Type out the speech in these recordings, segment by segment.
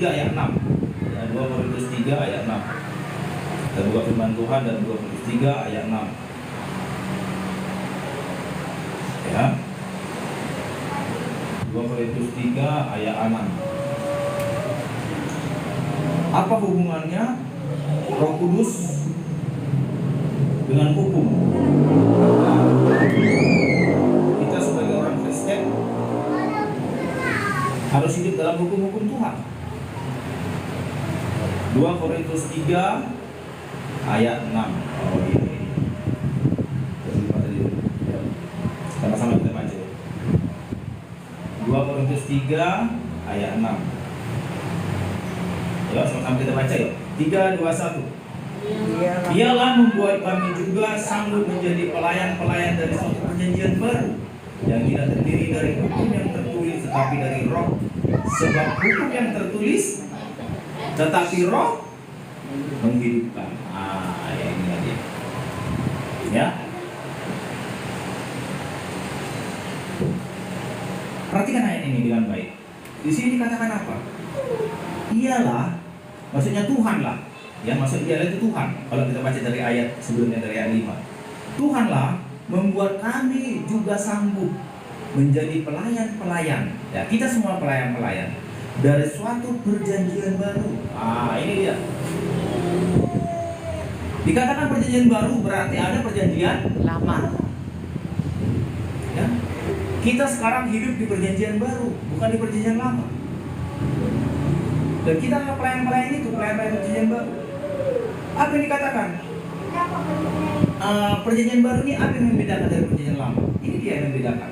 3 ayat 6. Ya, 2 Korintus 3 ayat 6. Kita buka firman Tuhan dan 2 Korintus 3 ayat 6. Ya. 2 Korintus 3 ayat 6. Apa hubungannya Roh Kudus dengan hukum? Kita sebagai orang Kristen harus hidup dalam hukum-hukum Tuhan. 2 Korintus 3 ayat 6. Oh ini. Sama-sama kita baca. 2 Korintus 3 ayat 6. Ya, sama-sama kita baca ya. 3, 2, 1. Dialah membuat kami juga sanggup menjadi pelayan-pelayan dari suatu perjanjian baru yang tidak terdiri dari hukum yang tertulis tetapi dari Roh. Sebab hukum yang tertulis tetapi Roh menghidupkan. Ya ini aja. Ya. Perhatikan ayat ini dengan baik. Di sini dikatakan apa? Ialah, maksudnya Tuhan lah. Ya, maksud ialah itu Tuhan. Kalau kita baca dari ayat sebelumnya, dari ayat 5. Tuhanlah membuat kami juga sanggup menjadi pelayan-pelayan. Ya, kita semua pelayan-pelayan dari suatu perjanjian baru. Ini dia. Dikatakan perjanjian baru berarti ada perjanjian lama. Ya. Kita sekarang hidup di perjanjian baru, bukan di perjanjian lama. Dan kita adalah pelayan-pelayan itu, pelayan-pelayan perjanjian baru. Apa yang dikatakan? Perjanjian baru ini apa yang membedakan dari perjanjian lama? Ini dia yang membedakan.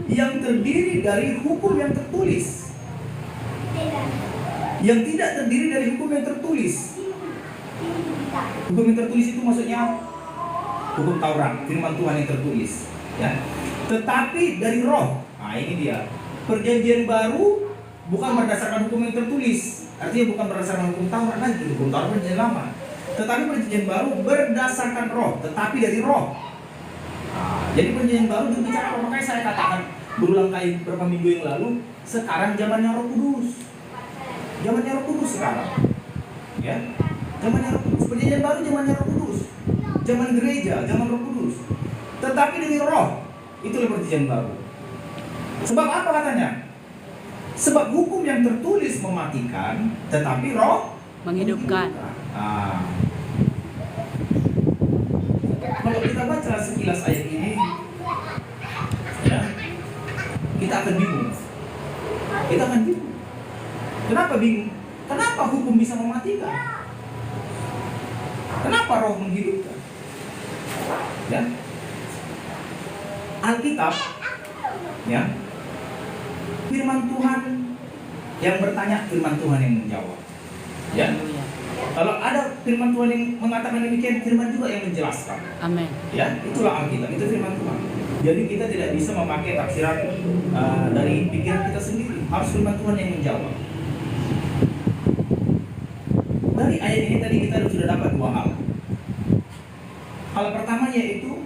Yang terdiri dari hukum yang tertulis. Yang tidak terdiri dari hukum yang tertulis. Hukum yang tertulis itu maksudnya hukum Taurat, firman Tuhan yang tertulis. Ya. Tetapi dari Roh. Ini dia. Perjanjian baru bukan berdasarkan hukum yang tertulis. Artinya bukan berdasarkan hukum Taurat lagi. Hukum Taurat perjanjian lama. Tetapi perjanjian baru berdasarkan Roh, tetapi dari Roh. Jadi perjanjian baru berbicara apa? Makanya saya katakan berulang kali beberapa minggu yang lalu, sekarang zamannya Roh Kudus. Zamannya Roh Kudus sekarang. Ya. Zamannya Roh Kudus. Perjanjian baru zamannya Roh Kudus. Zaman gereja, zaman Roh Kudus. Tetapi dari Roh, itulah perjanjian baru. Sebab apa katanya? Sebab hukum yang tertulis mematikan, tetapi Roh menghidupkan. Kalau kita baca sekilas ayat ini, ya, kita akan bingung. Kita akan bingung. Kenapa bingung? Kenapa hukum bisa mematikan? Kenapa Roh menghidupkan? Ya, Alkitab, ya, firman Tuhan yang bertanya, firman Tuhan yang menjawab. Ya. Kalau ada firman Tuhan yang mengatakan demikian, firman juga yang menjelaskan. Amin. Ya, itulah Alkitab, itu firman Tuhan. Jadi kita tidak bisa memakai tafsiran dari pikiran kita sendiri. Harus firman Tuhan yang menjawab. Dari ayat ini tadi kita sudah dapat dua hal. Hal pertama yaitu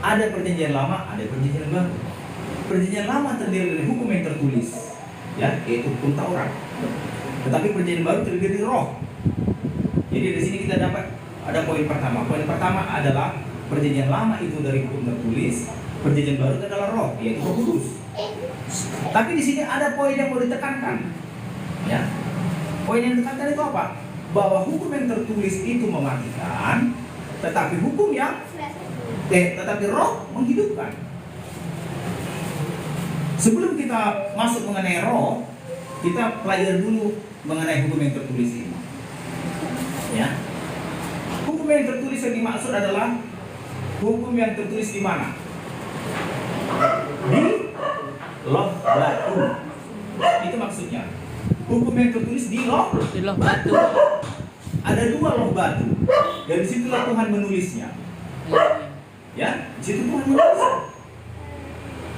ada perjanjian lama, ada perjanjian baru. Perjanjian lama terdiri dari hukum yang tertulis, ya, yaitu hukum Taurat. Tetapi perjanjian baru terdiri dari Roh. Jadi di sini kita dapat ada poin pertama. Poin pertama adalah perjanjian lama itu dari hukum tertulis, perjanjian baru itu adalah Roh, yaitu Roh Kudus. Tapi di sini ada poin yang mau ditekankan. Ya. Poin yang ditekankan itu apa? Bahwa hukum yang tertulis itu mematikan, tetapi tetapi Roh menghidupkan. Sebelum kita masuk mengenai Roh, kita pelajari dulu mengenai hukum yang tertulis ini. Ya. Hukum yang tertulis yang dimaksud adalah hukum yang tertulis di mana? Di loh batu. Itu maksudnya. Hukum yang tertulis di loh batu. Ada dua loh batu. Dan disitulah Tuhan menulisnya. Ya, di situ Tuhan menulis.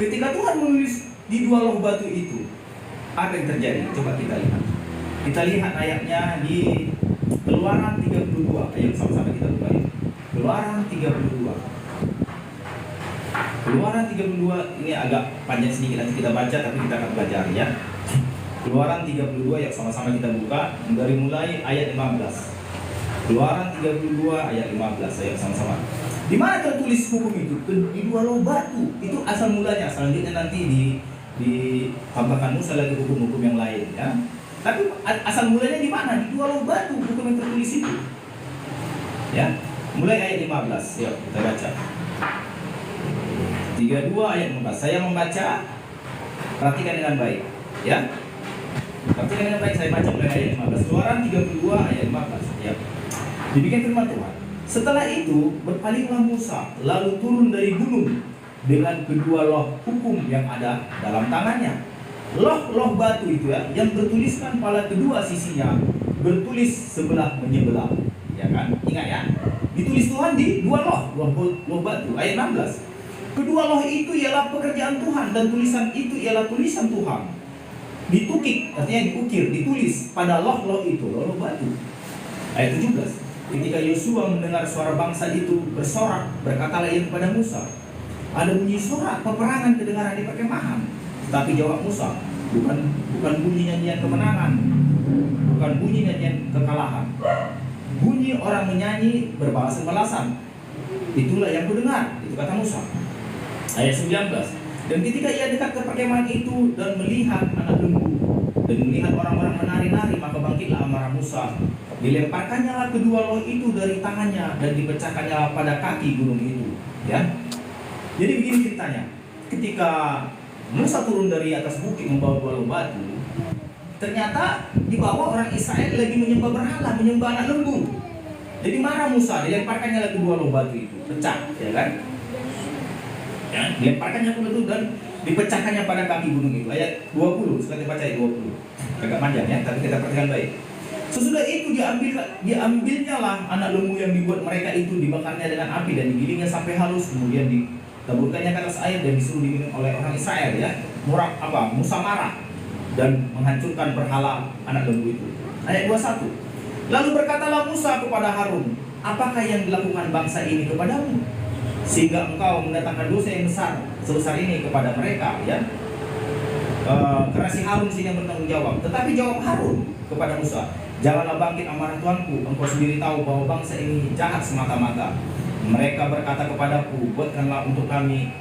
Ketika Tuhan menulis di dua loh batu itu, apa yang terjadi? Coba kita lihat. Kita lihat ayatnya di Keluaran 32. Ayo sama-sama kita buka ya. Keluaran 32. Keluaran 32 ini agak panjang sedikit, nanti kita baca tapi kita akan belajar ya. Keluaran 32 ayat sama-sama kita buka dari mulai ayat 15. Keluaran 32 ayat 15 ayat sama-sama. Di mana tertulis hukum itu? Di dua loh batu. Itu asal mulanya. Selanjutnya nanti ditambahkan Musa lagi hukum-hukum yang lain ya. Tapi asal mulanya di mana? Di dua loh batu hukum yang tertulis itu. Ya. Mulai ayat 15. Yuk kita baca. 32 ayat 15. Saya membaca, perhatikan dengan baik ya. Perhatikan dengan baik, saya baca mulai ayat 15. Keluaran 32 ayat 15 ya. Demikian firman Tuhan. Setelah itu berpalinglah Musa, lalu turun dari gunung dengan kedua loh hukum yang ada dalam tangannya. Loh batu itu ya, yang bertuliskan pada kedua sisinya, bertulis sebelah menyebelah. Ya kan? Ingat ya. Ditulis Tuhan di dua loh batu. Ayat 16. Kedua loh itu ialah pekerjaan Tuhan, dan tulisan itu ialah tulisan Tuhan. Ditukik, artinya diukir, ditulis pada loh itu, loh batu. Ayat 17. Ketika Yosua mendengar suara bangsa itu bersorak, berkatalah ia kepada Musa, ada bunyi sorak peperangan kedengaran di perkemahan. Tapi jawab Musa, bukan bunyi nyanyian kemenangan, bukan bunyi nyanyian kekalahan. Bunyi orang menyanyi berbalas-balasan. Itulah yang kudengar, itu kata Musa. Ayat 19. Dan ketika ia dekat ke perkemahan itu dan melihat anak lembu dan melihat orang-orang menari-nari, maka bangkitlah amarah Musa. Dilemparkannya lah kedua loh itu dari tangannya dan dipecahkannya lah pada kaki gunung itu. Ya. Jadi begini ceritanya. Ketika Musa turun dari atas bukit membawa dua loh batu, ternyata di bawah orang Israel lagi menyembah berhala, menyembah anak lembu. Jadi marah Musa, dilemparkannya lah kedua loh batu itu, pecah, ya kan? Ya, dilemparkannya itu dan dipecahkannya pada kaki gunung itu. Ayat 20, sekarang kita baca ayat 20. Agak panjang ya, tapi kita perhatikan baik. Sesudah itu diambilnya lah anak lembu yang dibuat mereka itu, dibakarnya dengan api dan digilingnya sampai halus, kemudian ditaburkannya ke atas air dan disuruh diminum oleh orang Israel ya. Musa marah dan menghancurkan berhala anak lembu itu. Ayat 21. Lalu berkatalah Musa kepada Harun, apakah yang dilakukan bangsa ini kepadamu, sehingga engkau mendatangkan dosa yang sebesar ini kepada mereka ya. Karena si Harun sini yang bertanggung jawab. Tetapi jawab Harun kepada Musa, janganlah bangkit amarah Tuanku, engkau sendiri tahu bahwa bangsa ini jahat semata-mata. Mereka berkata kepadaku, buatkanlah untuk kami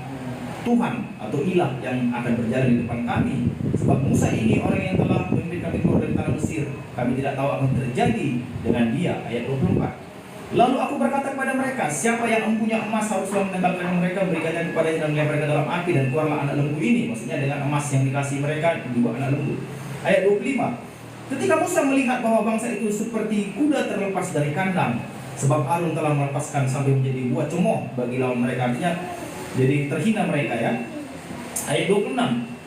Tuhan atau ilah yang akan berjalan di depan kami. Sebab Musa ini orang yang telah memimpin kami keluar dari tanah Mesir. Kami tidak tahu apa yang terjadi dengan dia. Ayat 24. Lalu aku berkata kepada mereka, siapa yang mempunyai emas haruslah menanggalkan mereka, berikannya kepadanya dan melihat mereka dalam api, dan keluarlah anak lembu ini. Maksudnya dengan emas yang dikasih mereka juga anak lembu. Ayat 25. Ketika Musa melihat bahwa bangsa itu seperti kuda terlepas dari kandang, sebab Harun telah melepaskan sampai menjadi buah cemooh bagi lawan mereka, artinya jadi terhina mereka ya. Ayat 26.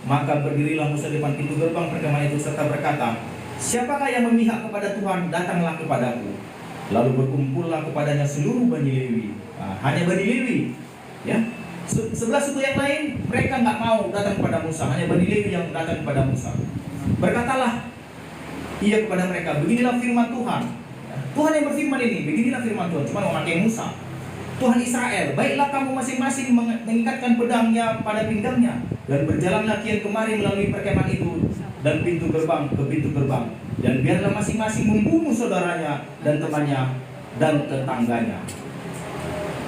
Maka berdirilah Musa di depan pintu gerbang perkemahan itu serta berkata, siapakah yang memihak kepada Tuhan, datanglah kepadaku. Lalu berkumpullah kepadanya seluruh Bani Lewi. Hanya Bani Lewi ya. Sebelah suku yang lain mereka nggak mau datang kepada Musa, hanya Bani Lewi yang datang kepada Musa. Berkatalah ia kepada mereka, beginilah firman Tuhan. Tuhan yang berfirman ini, beginilah firman Tuhan, cuma memakai Musa. Tuhan Israel, baiklah kamu masing-masing mengikatkan pedangnya pada pinggangnya dan berjalanlah kian kemari melalui perkemahan itu dan pintu gerbang ke pintu gerbang, dan biarlah masing-masing membunuh saudaranya dan temannya dan tetangganya.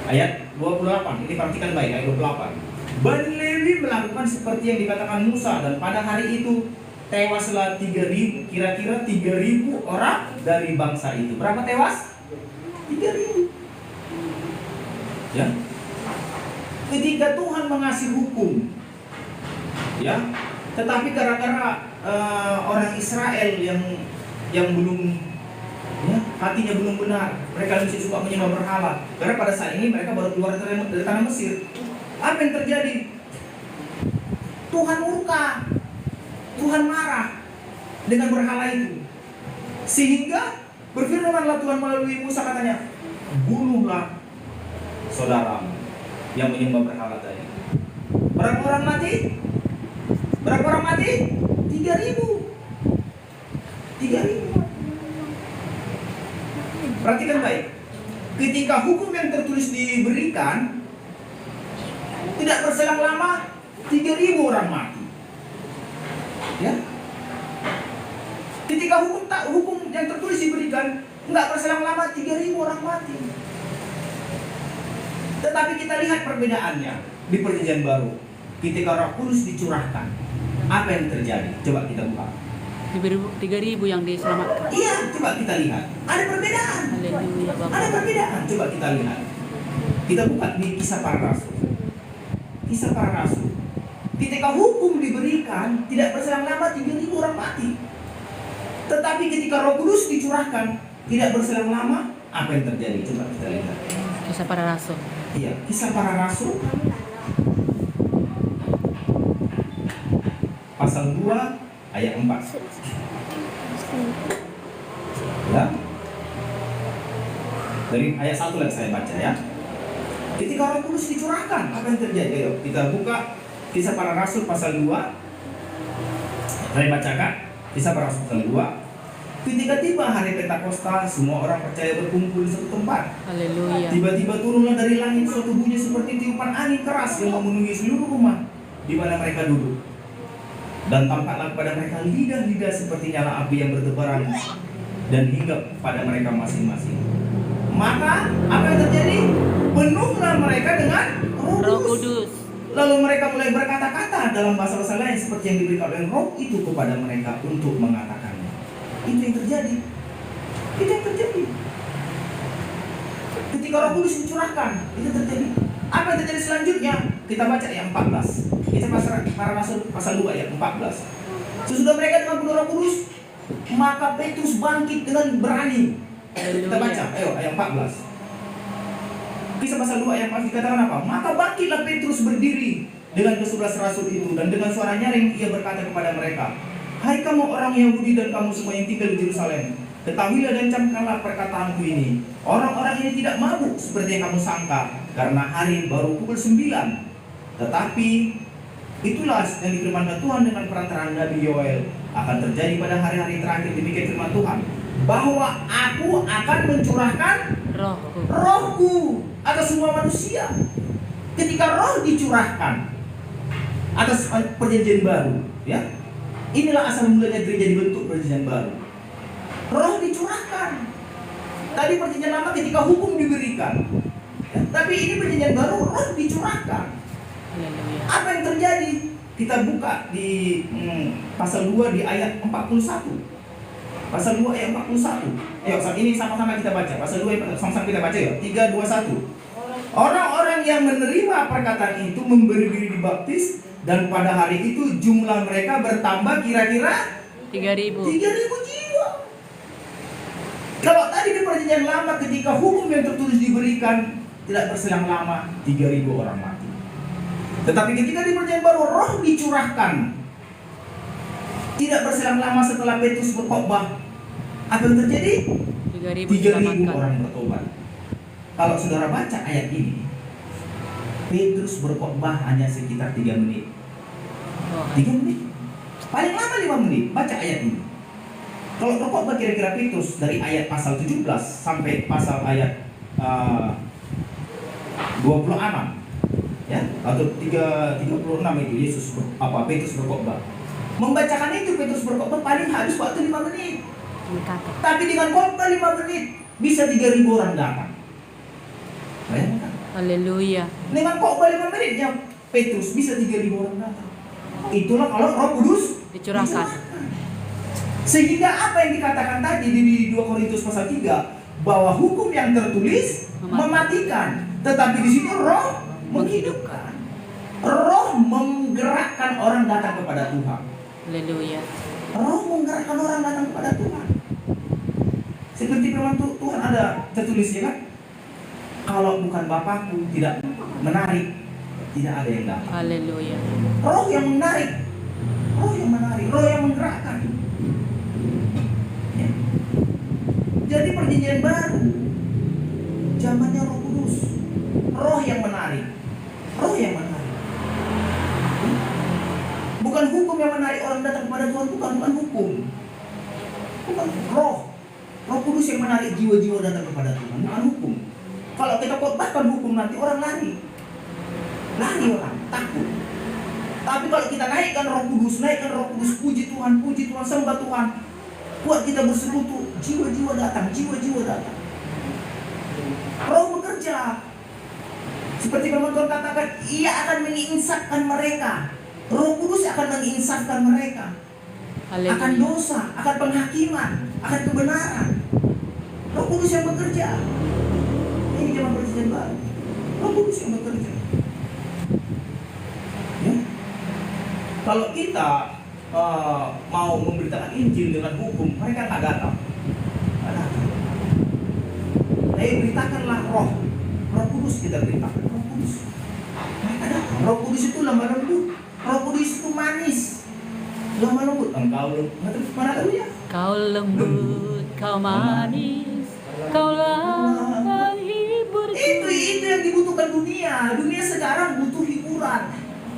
Ayat 28, ini perhatikan baik, ayat 28. Bani Lewi melakukan seperti yang dikatakan Musa, dan pada hari itu tewaslah 3.000, kira-kira 3.000 orang dari bangsa itu. Berapa tewas? 3.000. Ya. Ketika Tuhan mengasih hukum, ya, tetapi gara-gara orang Israel yang belum, ya, hatinya belum benar, mereka masih suka menyembah berhala. Karena pada saat ini mereka baru keluar dari tanah Mesir. Apa yang terjadi? Tuhan murka, Tuhan marah dengan berhala itu, sehingga berfirmanlah Tuhan melalui Musa, katanya, bunuhlah saudaramu yang menyembah berhala tadi. Berapa orang mati? Berapa orang mati? 3.000. Perhatikan baik. Ketika hukum yang tertulis diberikan, tidak berselang lama 3.000 orang mati. Ya. Ketika hukum yang tertulis diberikan, nggak berselang lama 3.000 orang mati. Tetapi kita lihat perbedaannya di Perjanjian Baru. Ketika Roh Kudus dicurahkan, apa yang terjadi? Coba kita buka. 3.000 yang diselamatkan. Iya, coba kita lihat. Ada perbedaan. Haleluya, Bapak. Ada perbedaan. Coba kita lihat. Kita buka di Kisah Para Rasul. Kisah Para Rasul. Ketika hukum diberikan, tidak berselang lama 3.000 orang mati. Tetapi ketika Roh Kudus dicurahkan, tidak berselang lama, apa yang terjadi? Coba kita lihat. Kisah Para Rasul. Iya, Kisah Para Rasul pasal 2 ayat 4. Ya. Dari ayat 1 lagi saya baca ya. Ketika Roh Kudus dicurahkan, apa yang terjadi? Ayo kita buka Kisah Para Rasul pasal 2. Saya bacakan Kisah Para Rasul pasal 2. Ketika tiba hari Pentakosta, semua orang percaya berkumpul di satu tempat. Haleluya. Tiba-tiba turunlah dari langit suatu bunyi seperti tiupan angin keras yang memenuhi seluruh rumah di mana mereka duduk. Dan tampaklah kepada mereka lidah-lidah seperti nyala api yang bertebaran dan hinggap pada mereka masing-masing. Maka apa yang terjadi? Penuhlah mereka dengan Roh Kudus. Lalu mereka mulai berkata-kata dalam bahasa-bahasa lain seperti yang diberikan oleh Roh itu kepada mereka untuk mengatakannya. Itu yang terjadi. Itu yang terjadi. Ketika Roh Kudus dicurahkan, itu terjadi. Apa yang terjadi selanjutnya? Kita baca ayat 14. Kita Para Rasul pasal 2 ayat 14. Sesudah mereka dengan penuh Roh Kudus, maka Petrus bangkit dengan berani. Kita baca, ayo ayat 14. Kisah pasal 2 ayat 14 dikatakan apa? Maka bangkitlah Petrus berdiri dengan ke-11 rasul itu, dan dengan suara nyaring ia berkata kepada mereka, hai kamu orang Yahudi dan kamu semua yang tinggal di Yerusalem, ketahuilah dan camkanlah perkataanku ini. Orang-orang ini tidak mabuk seperti yang kamu sangka, karena hari baru pukul 9. Tetapi itulah yang difirmankan Tuhan dengan perantaraan Nabi Yoel akan terjadi pada hari-hari terakhir. Demikian firman Tuhan, bahwa aku akan mencurahkan Rohku atas semua manusia. Ketika Roh dicurahkan atas Perjanjian Baru, ya, inilah asal mulanya gereja dibentuk Perjanjian Baru. Roh dicurahkan. Tadi Perjanjian Lama ketika hukum diberikan, ya, tapi ini Perjanjian Baru, Roh dicurahkan. Apa yang terjadi? Kita buka di pasal 2 di ayat 41. Pasal 2 ayat 41. Ayo, saat ini sama-sama kita baca. Pasal 2 ayat sama-sama kita baca ya. 3, 2, 1. Orang-orang yang menerima perkataan itu memberi diri dibaptis, dan pada hari itu jumlah mereka bertambah kira-kira 3.000 jiwa. Kalau tadi di Perjanjian Lama ketika hukum yang tertulis diberikan, tidak berselang lama 3.000 orang mati. Tetapi ketika di Perjanjian Baru Roh dicurahkan, tidak berselang lama setelah Petrus berkhotbah, apa yang terjadi? 3.000 orang bertobat. Kalau saudara baca ayat ini, Petrus berkhotbah hanya sekitar 3 menit. 3 menit. Paling lama 5 menit. Baca ayat ini. Kalau berkhotbah kira-kira Petrus dari ayat pasal 17 sampai pasal ayat 26, ya, atau 36 itu Petrus berkhotbah. Membacakan itu Petrus berkhotbah paling habis waktu 5 menit. Tapi dengan khotbah 5 menit bisa 3.000 orang datang. Bayangkan. Haleluya. Dengan khotbah 5 menitnya Petrus bisa 3.000 orang datang. Itulah kalau Roh Kudus dicurahkan. Sehingga apa yang dikatakan tadi di 2 Korintus pasal 3, bahwa hukum yang tertulis mematikan, tetapi di situ Roh menghidupkan. Roh menggerakkan orang datang kepada Tuhan. Haleluya. Roh menggerakkan orang datang kepada Tuhan. Seperti firman Tuhan ada tertulisnya kan? Kalau bukan Bapakku tidak menarik, tidak ada yang datang. Haleluya. Roh yang menarik, Roh yang menarik, Roh yang menggerakkan. Ya. Jadi Perjanjian Baru zamannya Roh Kudus, Roh yang menarik, Roh yang menarik. Bukan hukum yang menarik orang datang kepada Tuhan, bukan hukum, bukan Roh. Roh Kudus yang menarik jiwa-jiwa datang kepada Tuhan, bukan hukum. Kalau kita khotbahkan hukum nanti orang lari orang takut. Tapi kalau kita naikkan Roh Kudus, puji Tuhan, sembah Tuhan, Kuat kita bersekutu, jiwa-jiwa datang, jiwa-jiwa datang. Roh bekerja. Seperti firman Tuhan katakan, ia akan menginsafkan mereka. Roh Kudus akan menginsafkan mereka. Akan Haleluya. dosa, akan penghakiman, akan kebenaran. Roh Kudus yang bekerja. Ini zaman perjanjian baru. Roh Kudus yang bekerja. Ya. Kalau kita mau memberitakan Injil dengan hukum, mereka nggak datang. Nggak datang. Tapi beritakanlah Roh Kudus, kita beritakan Roh Kudus. Mereka datang. Roh Kudus itu lemah lembut. Roh Kudus itu manis, lemah lembut. Engkau haleluya. Kau lembut, kau manis, kaulah penghibur. Itu yang dibutuhkan dunia. Dunia sekarang butuh hiburan.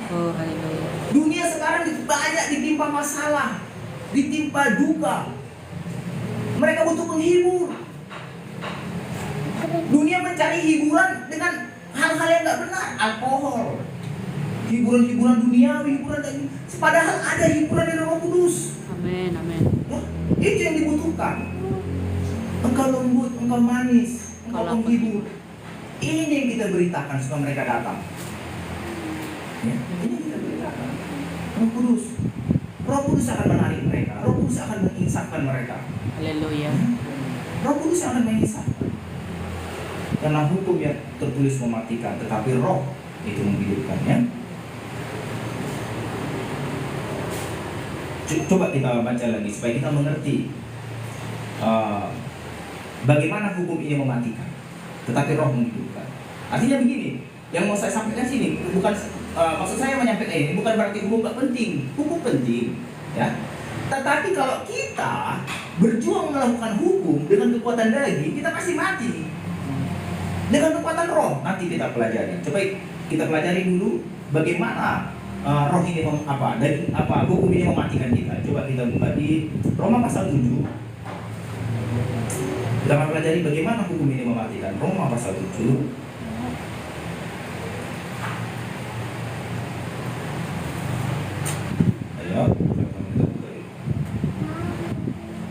Oh, haleluya. Dunia sekarang banyak ditimpa masalah, ditimpa duka. Mereka butuh penghibur. Dunia mencari hiburan dengan hal-hal yang nggak benar, alkohol, hiburan-hiburan duniawi, hiburan dari. Padahal ada hiburan dari Roh Kudus. Amin, amin. Ya, itu yang dibutuhkan. Engkau lembut, engkau manis, engkau Kalau penghibur. Ini yang kita beritakan supaya mereka datang. Ya, ini yang kita beritakan. Roh Kudus. Roh Kudus akan menarik mereka. Roh Kudus akan menginsafkan mereka. Haleluya. Roh Kudus akan menginsafkan. Karena hukum yang tertulis mematikan, tetapi Roh itu menghidupkannya. Coba kita baca lagi supaya kita mengerti bagaimana hukum ini mematikan, tetapi Roh menghidupkan. Artinya begini, yang mau saya sampaikan sini bukan maksud saya menyampaikan ini bukan berarti hukum tak penting. Hukum penting, ya. Tetapi kalau kita berjuang melakukan hukum dengan kekuatan daging, kita pasti mati. Dengan kekuatan Roh nanti kita pelajari. Coba kita pelajari dulu bagaimana Roh ini hukum ini mematikan kita. Coba kita buka di Roma pasal 7. Kita akan pelajari bagaimana hukum ini mematikan. Roma pasal 7. Ayo,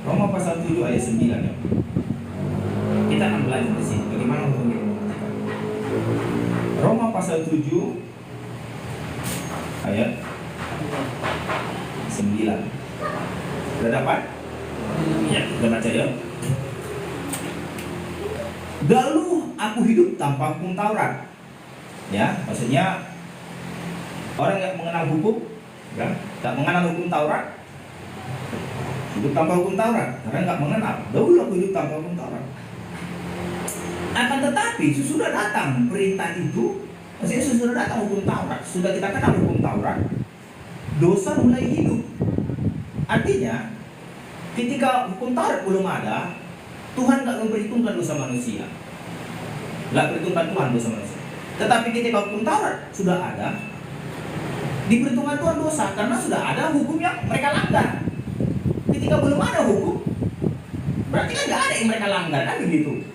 Roma pasal 7 ayat 9 ya. Kita akan belajar di sini bagaimana hukum ini mematikan. Roma pasal 7 ayat 9. Sudah dapat? Ya, kita baca ya. Dahulu aku hidup tanpa hukum Taurat. Ya, maksudnya orang yang mengenal hukum, ya, tak mengenal hukum Taurat, hidup tanpa hukum Taurat, karena nggak mengenal. Dahulu aku hidup tanpa hukum Taurat. Akan tetapi sesudah datang perintah itu, maksudnya sesudah datang hukum Taurat, sudah kita kenal hukum Taurat, dosa mulai hidup. Artinya, ketika hukum Taurat belum ada, Tuhan nggak memperhitungkan dosa manusia, nggak perhitungkan Tuhan dosa manusia. Tetapi ketika hukum Taurat sudah ada, diperhitungkan Tuhan dosa karena sudah ada hukum yang mereka langgar. Ketika belum ada hukum, berarti kan nggak ada yang mereka langgar, kan begitu.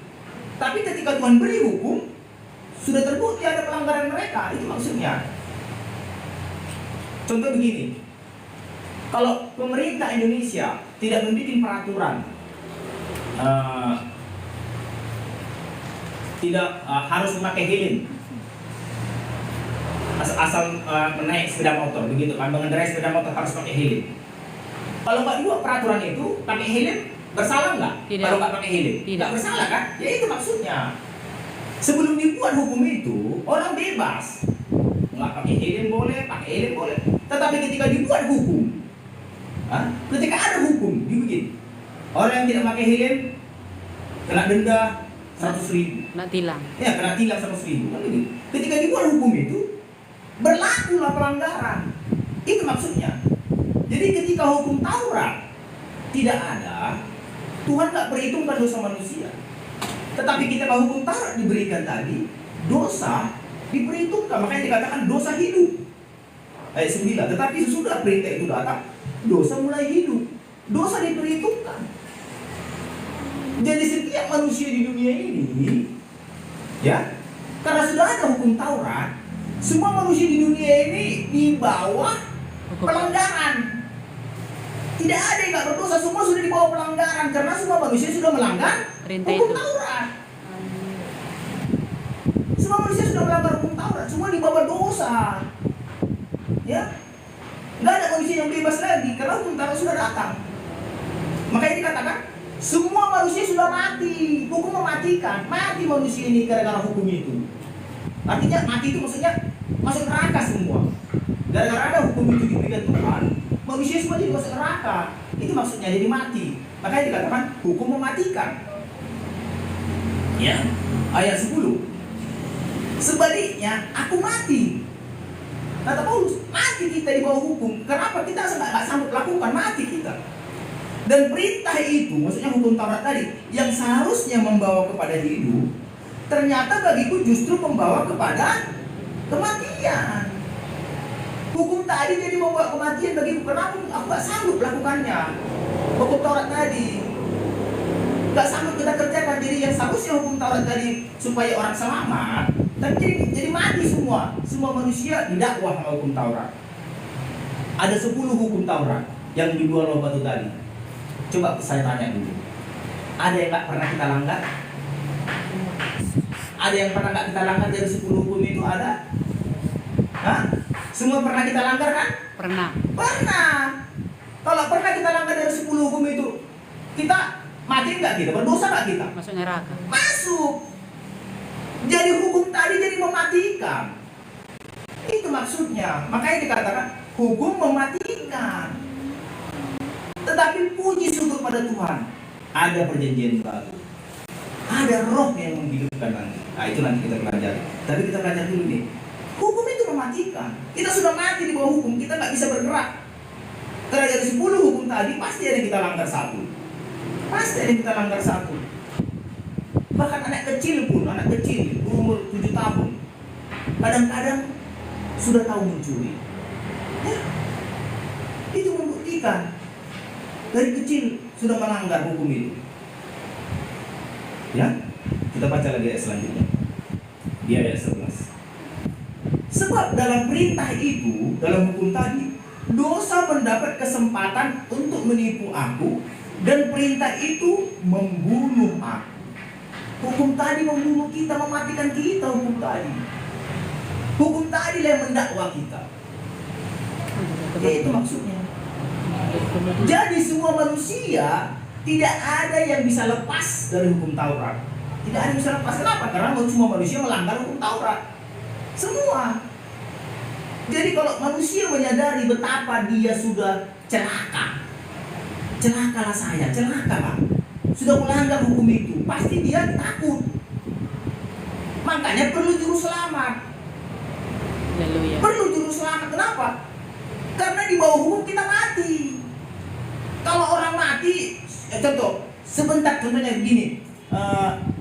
Tapi ketika Tuhan beri hukum, sudah terbukti ada pelanggaran mereka. Itu maksudnya. Contoh begini, kalau pemerintah Indonesia tidak membuat peraturan tidak harus memakai helm asal menaik sepeda motor, begitu kan, mengendarai sepeda motor harus pakai helm. Kalau nggak dibuat peraturan itu pakai helm, bersalah nggak? Tidak. Kalau nggak pakai helm, Tidak. nggak bersalah kan? Ya itu maksudnya. Sebelum dibuat hukum itu, orang bebas, nggak pakai helm boleh, pakai helm boleh. Tetapi ketika dibuat hukum, ketika ada hukum dibikin, orang yang tidak pakai helm kena denda 100.000. Nak tilang. Ya, kena tilang 100.000 kan begitu. Ketika dibuat hukum itu, berlakulah pelanggaran. Itu maksudnya. Jadi ketika hukum Taurat tidak ada, Tuhan nggak perhitungkan dosa manusia. Tetapi ketika hukum Taurat diberikan tadi, dosa diperhitungkan. Makanya dikatakan dosa hidup. Ayat 9. Tetapi sesudah perintah itu datang, dosa mulai hidup. Dosa diperhitungkan. Jadi setiap manusia di dunia ini, ya, karena sudah ada hukum Taurat, semua manusia di dunia ini di bawah pelanggaran. Tidak ada yang nggak berdosa, semua sudah di bawah pelanggaran karena semua manusia sudah melanggar Perintah hukum itu. Taurat. Semua manusia sudah melanggar hukum Taurat, semua di bawah dosa. Ya, nggak ada manusia yang bebas lagi karena hukum Taurat sudah datang. Makanya dikatakan semua manusia sudah mati, hukum mematikan, mati manusia ini gara-gara hukum itu. Artinya mati itu maksudnya masuk neraka semua. Gara-gara ada hukum itu diberikan Tuhan, manusia semua jadi masuk neraka. Itu maksudnya jadi mati. Makanya dikatakan hukum mematikan. Ya, ayat 10. Sebaliknya, aku mati. Kata Paulus, mati kita di bawah hukum. Kenapa kita nggak sanggup lakukan? Mati kita. Dan perintah itu, maksudnya hukum Taurat tadi, yang seharusnya membawa kepada hidup, ternyata bagiku justru membawa kepada kematian. Hukum tadi jadi membawa kematian bagiku. Kenapa? Aku nggak sanggup lakukannya. Hukum Taurat tadi nggak sanggup kita kerjakan. Jadi yang seharusnya hukum Taurat tadi supaya orang selamat, tapi jadi mati semua. Semua manusia didakwah sama hukum Taurat. Ada 10 hukum Taurat yang di 2 loh batu tadi. Coba saya tanya dulu, ada yang nggak pernah kita langgar? Ada yang pernah nggak kita langgar dari 10 hukum itu ada? Hah? Semua pernah kita langgar kan? Pernah. Pernah. Kalau pernah kita langgar dari 10 hukum itu, kita mati nggak kita? Berdosa nggak kita? Masuk neraka. Masuk. Jadi hukum tadi jadi mematikan. Itu maksudnya. Makanya dikatakan hukum mematikan. Tetapi puji syukur pada Tuhan, ada perjanjian baru, ada roh yang menghidupkan nanti. Nah itu nanti kita pelajari. Tapi kita belajar dulu nih. Hukum itu mematikan. Kita sudah mati di bawah hukum, kita nggak bisa bergerak. Karena dari 10 hukum tadi pasti ada yang kita langgar satu. Pasti ada yang kita langgar satu. Bahkan anak kecil pun, anak kecil umur 7 tahun, kadang-kadang sudah tahu mencuri. Ya, itu membuktikan. Dari kecil sudah melanggar hukum itu. Ya, kita baca lagi ayat selanjutnya. Di ayat 11. Sebab dalam perintah itu, dalam hukum tadi, dosa mendapat kesempatan untuk menipu aku, dan perintah itu membunuh aku. Hukum tadi membunuh kita, mematikan kita. Hukum tadi, hukum tadi yang mendakwa kita. Itu maksudnya. Jadi semua manusia tidak ada yang bisa lepas dari hukum Taurat. Tidak ada yang bisa lepas. Kenapa? Karena semua manusia melanggar hukum Taurat. Semua. Jadi kalau manusia menyadari betapa dia sudah celaka, celakalah saya, celakalah, sudah melanggar hukum itu, pasti dia takut. Makanya perlu juru selamat. Haleluya. Perlu juru selamat. Kenapa? Karena di bawah hukum kita mati. Kalau orang mati, contoh, sebentar contohnya begini,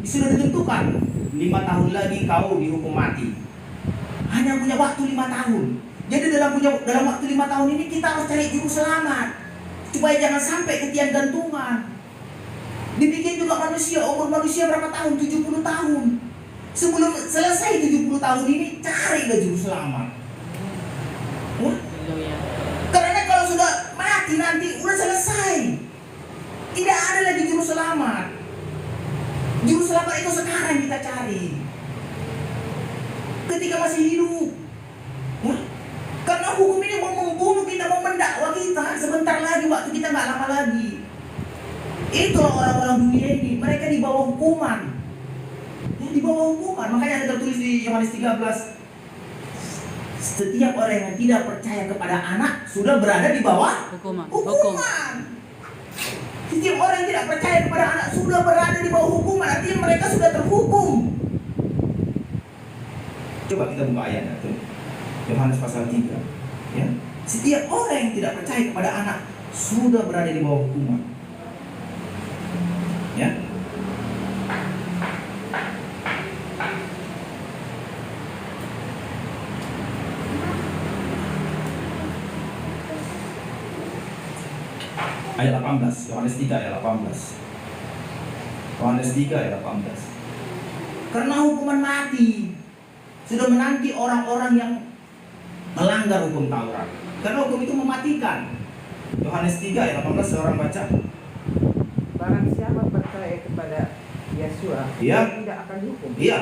sudah ditentukan 5 tahun lagi kau dihukum mati. Hanya punya waktu 5 tahun. Jadi dalam waktu 5 tahun ini kita harus cari juru selamat supaya jangan sampai ke tiang gantungan. Dibikin juga manusia, umur manusia berapa tahun? 70 tahun. Sebelum selesai 70 tahun ini, carilah juru selamat. Haleluya. Karena kalau sudah mati nanti udah selesai. Tidak ada lagi juru selamat. Juru selamat itu sekarang kita cari. Ketika masih hidup. Karena hukum ini mau membunuh kita, mau mendakwa kita. Sebentar lagi, waktu kita nggak lama lagi. Itulah orang-orang dunia ini. Mereka di bawah hukuman. Di bawah hukuman. Makanya ada tertulis di Yohanes 13. Setiap orang yang tidak percaya kepada anak sudah berada di bawah Hukuman. hukuman. Setiap orang yang tidak percaya kepada anak sudah berada di bawah hukuman. Artinya mereka sudah terhukum. Coba kita buka ayatnya tuh. Yohanes pasal 3. Ya. Setiap orang yang tidak percaya kepada anak sudah berada di bawah hukuman. Ya. Ayat 18, Yohanes 3 ayat 18. Yohanes 3 ayat 18. Karena hukuman mati sudah menanti orang-orang yang melanggar hukum Taurat. Karena hukum itu mematikan. Yohanes 3 ayat 18, seorang baca. Barang siapa percaya kepada Yesua, Iya. ia tidak akan dihukum. Iya,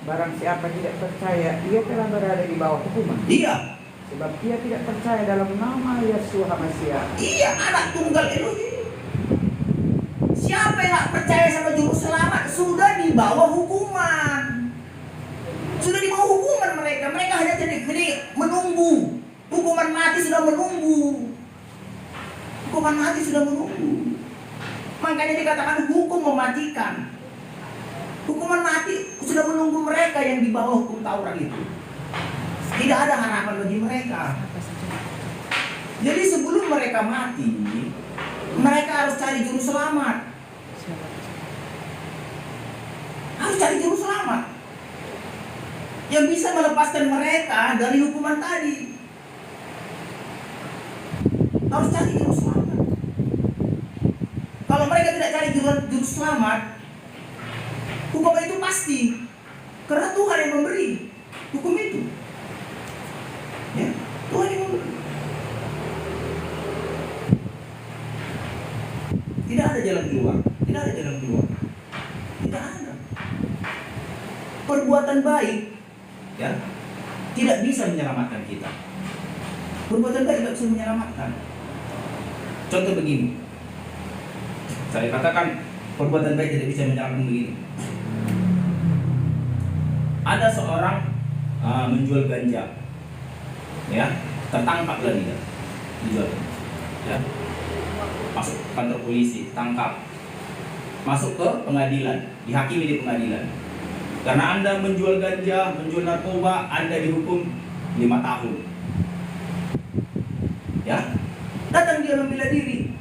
Barang siapa tidak percaya, ia telah berada di bawah hukuman. iya, Sebab ia tidak percaya dalam nama Yesua Hamasia. iya, anak tunggal Elohim. Siapa yang nggak percaya sama juru selamat sudah di bawah hukuman. Sudah di bawah hukuman mereka. Mereka hanya jadi menunggu. Hukuman mati sudah menunggu. Hukuman mati sudah menunggu. Makanya dikatakan hukum mematikan. Hukuman mati sudah menunggu mereka yang di bawah hukum Taurat itu. Tidak ada harapan bagi mereka. Apa saja? Jadi sebelum mereka mati, mereka harus cari juru selamat. Siapa? Harus cari juru selamat yang bisa melepaskan mereka dari hukuman tadi. Harus cari juru selamat. Kalau mereka tidak cari juru selamat, hukuman itu pasti, karena Tuhan yang memberi hukum itu. Ya, Tuhan yang memberi. Tidak ada jalan keluar. Tidak ada jalan keluar. Tidak ada. Perbuatan baik, ya, tidak bisa menyelamatkan kita. Perbuatan baik tidak bisa menyelamatkan. Contoh begini. Saya katakan perbuatan baik tidak bisa menyelamatkan begini. Ada seorang menjual ganja, ya, tertangkaplah dia, dijual, ya, masuk kantor polisi, tangkap, masuk ke pengadilan, dihakimi di pengadilan. Karena Anda menjual ganja, menjual narkoba, Anda dihukum 5 tahun. Ya, datang dia membela diri.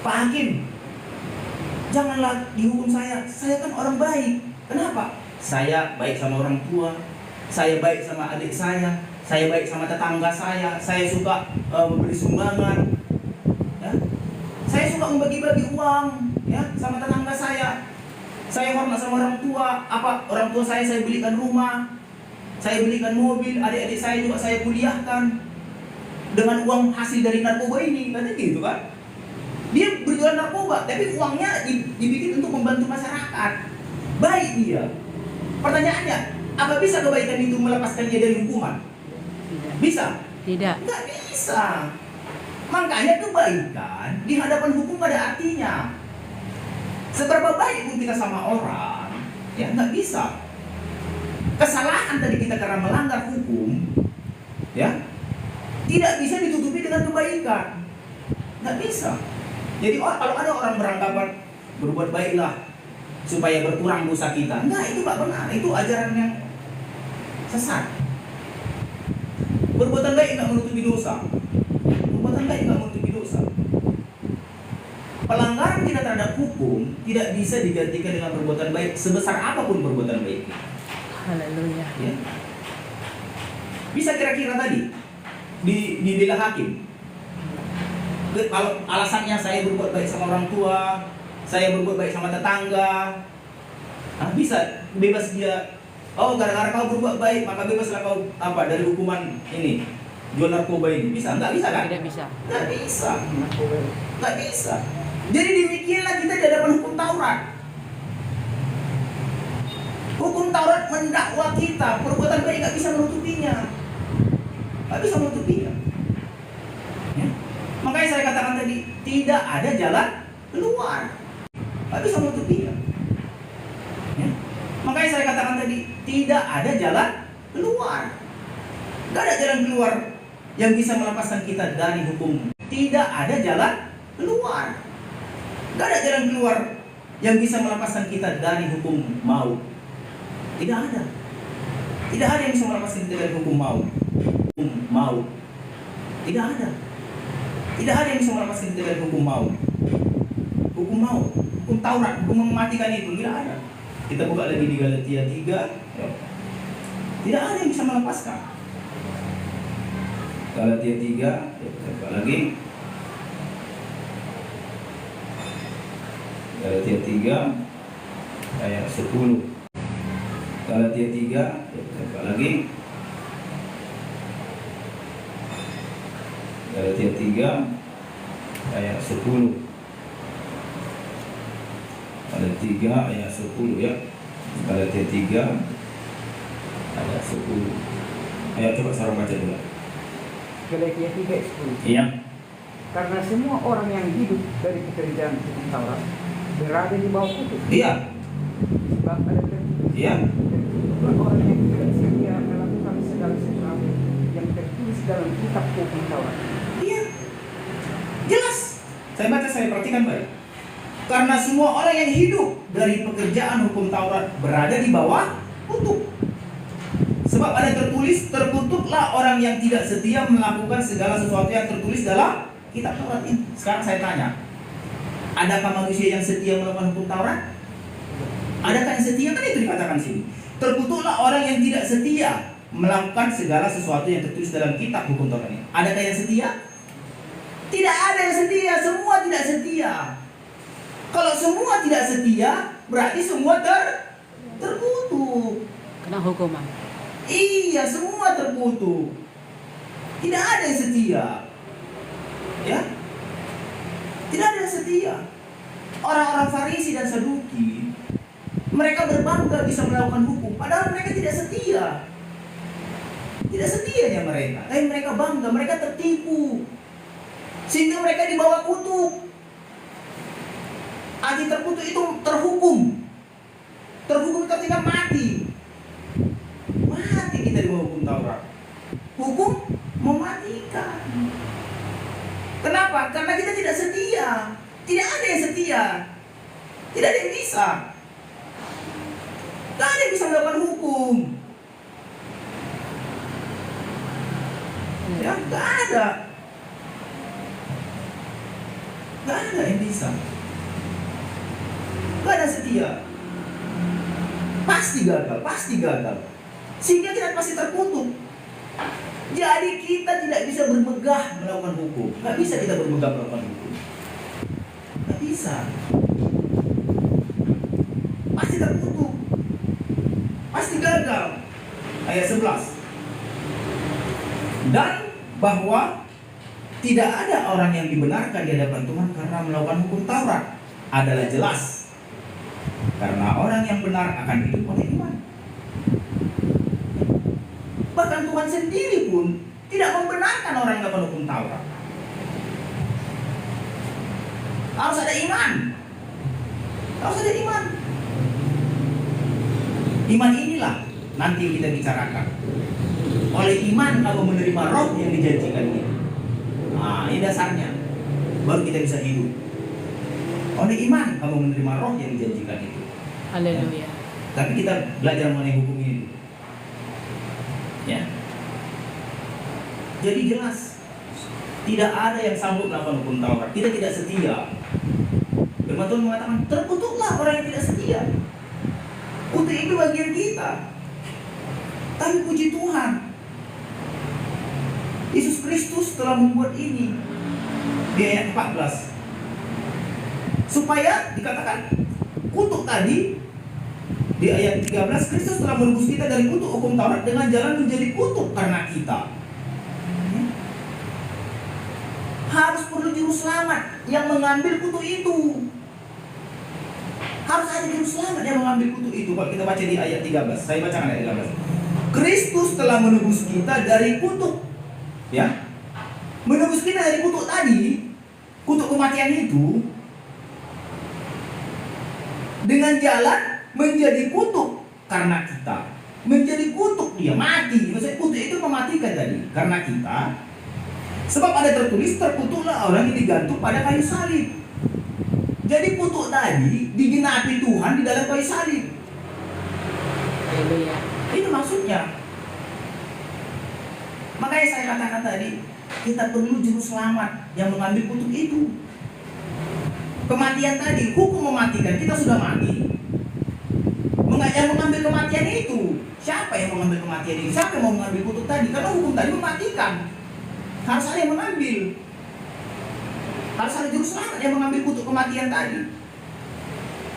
Pak Hakim, janganlah dihukum saya kan orang baik. Kenapa? Saya baik sama orang tua, saya baik sama adik saya baik sama tetangga saya suka memberi sumbangan, ya. Saya suka membagi-bagi uang, ya, sama tetangga saya hormat sama orang tua. Orang tua saya belikan rumah, saya belikan mobil, adik-adik saya juga saya kuliahkan dengan uang hasil dari narkoba ini, katanya gitu kan. Dia berjualan narkoba, tapi uangnya dibikin untuk membantu masyarakat. Baik dia. Pertanyaannya, apa bisa kebaikan itu melepaskan dia dari hukuman? Tidak. Bisa? Tidak. Nggak bisa. Makanya kebaikan di hadapan hukum pada artinya. Seberapa baik pun kita sama orang, ya nggak bisa. Kesalahan tadi kita karena melanggar hukum, ya, tidak bisa ditutupi dengan kebaikan. Nggak bisa. Jadi kalau ada orang beranggapan berbuat baiklah supaya berkurang dosa kita, enggak, itu nggak benar. Itu ajaran yang sesat. Perbuatan baik nggak menutupi dosa. Perbuatan baik nggak menutupi dosa. Pelanggaran kita terhadap hukum tidak bisa digantikan dengan perbuatan baik sebesar apapun perbuatan baik. Haleluya. Ya. Bisa kira-kira tadi dibela hakim. Kalau alasannya saya berbuat baik sama orang tua, saya berbuat baik sama tetangga, bisa bebas dia. Oh, gara-gara kau berbuat baik maka bebaslah kau dari hukuman ini, jual narkoba ini. Bisa? Nggak bisa kan? Tidak bisa. Nggak bisa. Nggak bisa. Jadi demikianlah kita di hadapan hukum Taurat. Hukum Taurat mendakwa kita, perbuatan baik nggak bisa menutupinya. Nggak bisa menutupinya. Ya. Makanya saya katakan tadi, tidak ada jalan keluar. Nggak bisa menutupinya. Ya. Makanya saya katakan tadi, tidak ada jalan keluar. Nggak ada jalan keluar yang bisa melepaskan kita dari hukum. Tidak ada jalan keluar. Nggak ada jalan keluar yang bisa melepaskan kita dari hukum maut. Tidak ada. Tidak ada yang bisa melepaskan kita dari hukum maut. Hukum maut. Tidak ada. Tidak ada yang bisa melepaskan kita dari hukum maut. Hukum maut, hukum Taurat, hukum mematikan itu tidak ada. Kita buka lagi di Galatia 3. Tidak ada yang bisa melepaskan. Galatia 3, kita buka lagi. Galatia 3 ayat 10. Galatia 3, kita buka lagi. Galatia 3 ayat 10. Galatia 3 ayat 10 ya. Galatia 3 ayat 10. Ayo coba sekarang baca dulu. Galatia 3:10. Iya. Karena semua orang yang hidup dari pekerjaan hukum Taurat berada di bawah kutuk. Iya. Sebab ada tertulis. Iya. Tertulislah orang yang tidak setia melakukan segala sesuatu yang tertulis dalam kitab hukum Taurat. Iya. Jelas. Saya baca, saya perhatikan baik. Karena semua orang yang hidup dari pekerjaan hukum Taurat berada di bawah kutuk. Sebab ada tertulis, terkutuklah orang yang tidak setia melakukan segala sesuatu yang tertulis dalam kitab Taurat ini. Sekarang saya tanya, adakah manusia yang setia melakukan hukum Taurat? Adakah yang setia? Kan itu dikatakan sini. Terkutuklah orang yang tidak setia melakukan segala sesuatu yang tertulis dalam kitab hukum Taurat ini. Adakah yang setia? Tidak ada yang setia, semua tidak setia. Kalau semua tidak setia, berarti semua terkutuk. Kena hukuman. Iya, semua terkutuk. Tidak ada yang setia. Ya? Tidak ada yang setia. Orang-orang Farisi dan Saduki, mereka berbangga bisa melakukan hukum, padahal mereka tidak setia. Tidak setianya mereka, tapi mereka bangga, mereka tertipu. Sehingga mereka di bawah kutuk. Arti terkutuk itu terhukum. Terhukum itu artinya mati. Mati kita di bawah hukum Taurat. Hukum mematikan. Kenapa? Karena kita tidak setia. Tidak ada yang setia. Tidak ada yang bisa. Tidak ada yang bisa melakukan hukum. Ya, tidak ada. Tidak ada yang bisa. Tidak ada setia. Pasti gagal, pasti gagal. Sehingga kita pasti terkutuk. Jadi kita tidak bisa bermegah melakukan hukum. Nggak bisa kita bermegah melakukan hukum. Nggak bisa. Pasti terkutuk. Pasti gagal. Ayat 11. Dan bahwa tidak ada orang yang dibenarkan di hadapan Tuhan karena melakukan hukum Taurat adalah jelas. Karena orang yang benar akan hidup oleh iman. Bahkan Tuhan sendiri pun tidak membenarkan orang yang melakukan hukum Taurat. Harus ada iman. Harus ada iman. Iman inilah nanti yang kita bicarakan. Oleh iman kamu menerima roh yang dijanjikan ini. Nah, ini dasarnya. Baru kita bisa hidup. Oleh iman kamu menerima roh yang dijanjikan itu. Haleluya. Tapi kita belajar mengenai hukum ini. Ya. Jadi jelas tidak ada yang sanggup melakukan hukum Taurat. Kita tidak setia. Firman Tuhan mengatakan terkutuklah orang yang tidak setia. Kutuk itu bagian kita. Tapi puji Tuhan, Yesus Kristus telah membuat ini di ayat 14. Supaya dikatakan kutuk tadi di ayat 13, Kristus telah menebus kita dari kutuk hukum Taurat dengan jalan menjadi kutuk karena kita. Harus perlu juru selamat yang mengambil kutuk itu. Harus ada juru selamat yang mengambil kutuk itu. Kalau kita baca di ayat 13, saya bacakan ayat 13. Kristus telah menebus kita dari kutuk. Ya. Menebus kita dari kutuk tadi, kutuk kematian itu, dengan jalan menjadi kutuk karena kita. Menjadi kutuk, dia mati. Maksudnya kutuk itu mematikan tadi karena kita. Sebab ada tertulis, terkutuklah orang yang digantung pada kayu salib. Jadi kutuk tadi digenapi Tuhan di dalam kayu salib. Haleluya. Itu maksudnya. Makanya saya katakan tadi, kita perlu juru selamat yang mengambil kutuk itu. Kematian tadi, hukum mematikan, kita sudah mati. Yang mengambil kematian itu, siapa yang mengambil kematian itu? Siapa yang mau mengambil kutuk tadi? Karena hukum tadi mematikan. Harus ada yang mengambil. Harus ada juru selamat yang mengambil kutuk kematian tadi.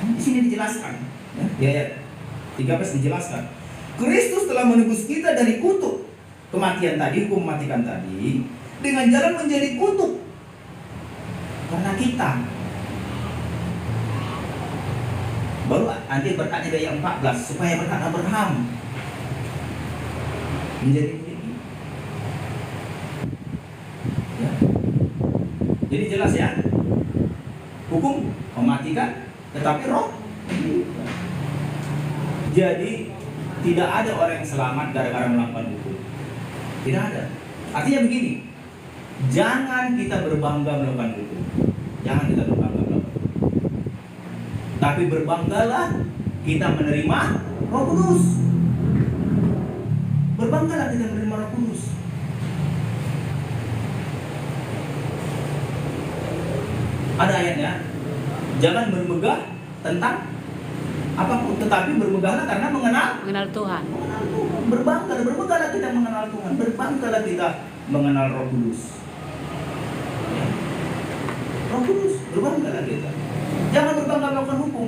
Di sini dijelaskan. Ya, di ayat 13 dijelaskan. Kristus telah menebus kita dari kutuk kematian tadi, hukum mematikan tadi, dengan jalan menjadi kutuk Karena kita. Baru nanti berkatnya dari ayat 14, supaya berkat Abraham menjadi begini. Ya. Jadi jelas ya, hukum mematikan, tetapi roh menghidupkan. Jadi tidak ada orang yang selamat gara-gara melakukan hukum. Tidak ada. Artinya begini, jangan kita berbangga melakukan hukum. Jangan kita berbangga melakukan hukum. Tapi berbanggalah kita menerima Roh Kudus. Berbanggalah kita menerima Roh Kudus. Ada ayatnya, jangan bermegah tentang apapun, tetapi bermegahlah karena mengenal Tuhan. mengenal Tuhan. Berbanggalah kita mengenal Tuhan. Berbanggalah kita mengenal Roh Kudus. Ya. Roh Kudus, berbanggalah kita. Jangan berbangga melakukan hukum.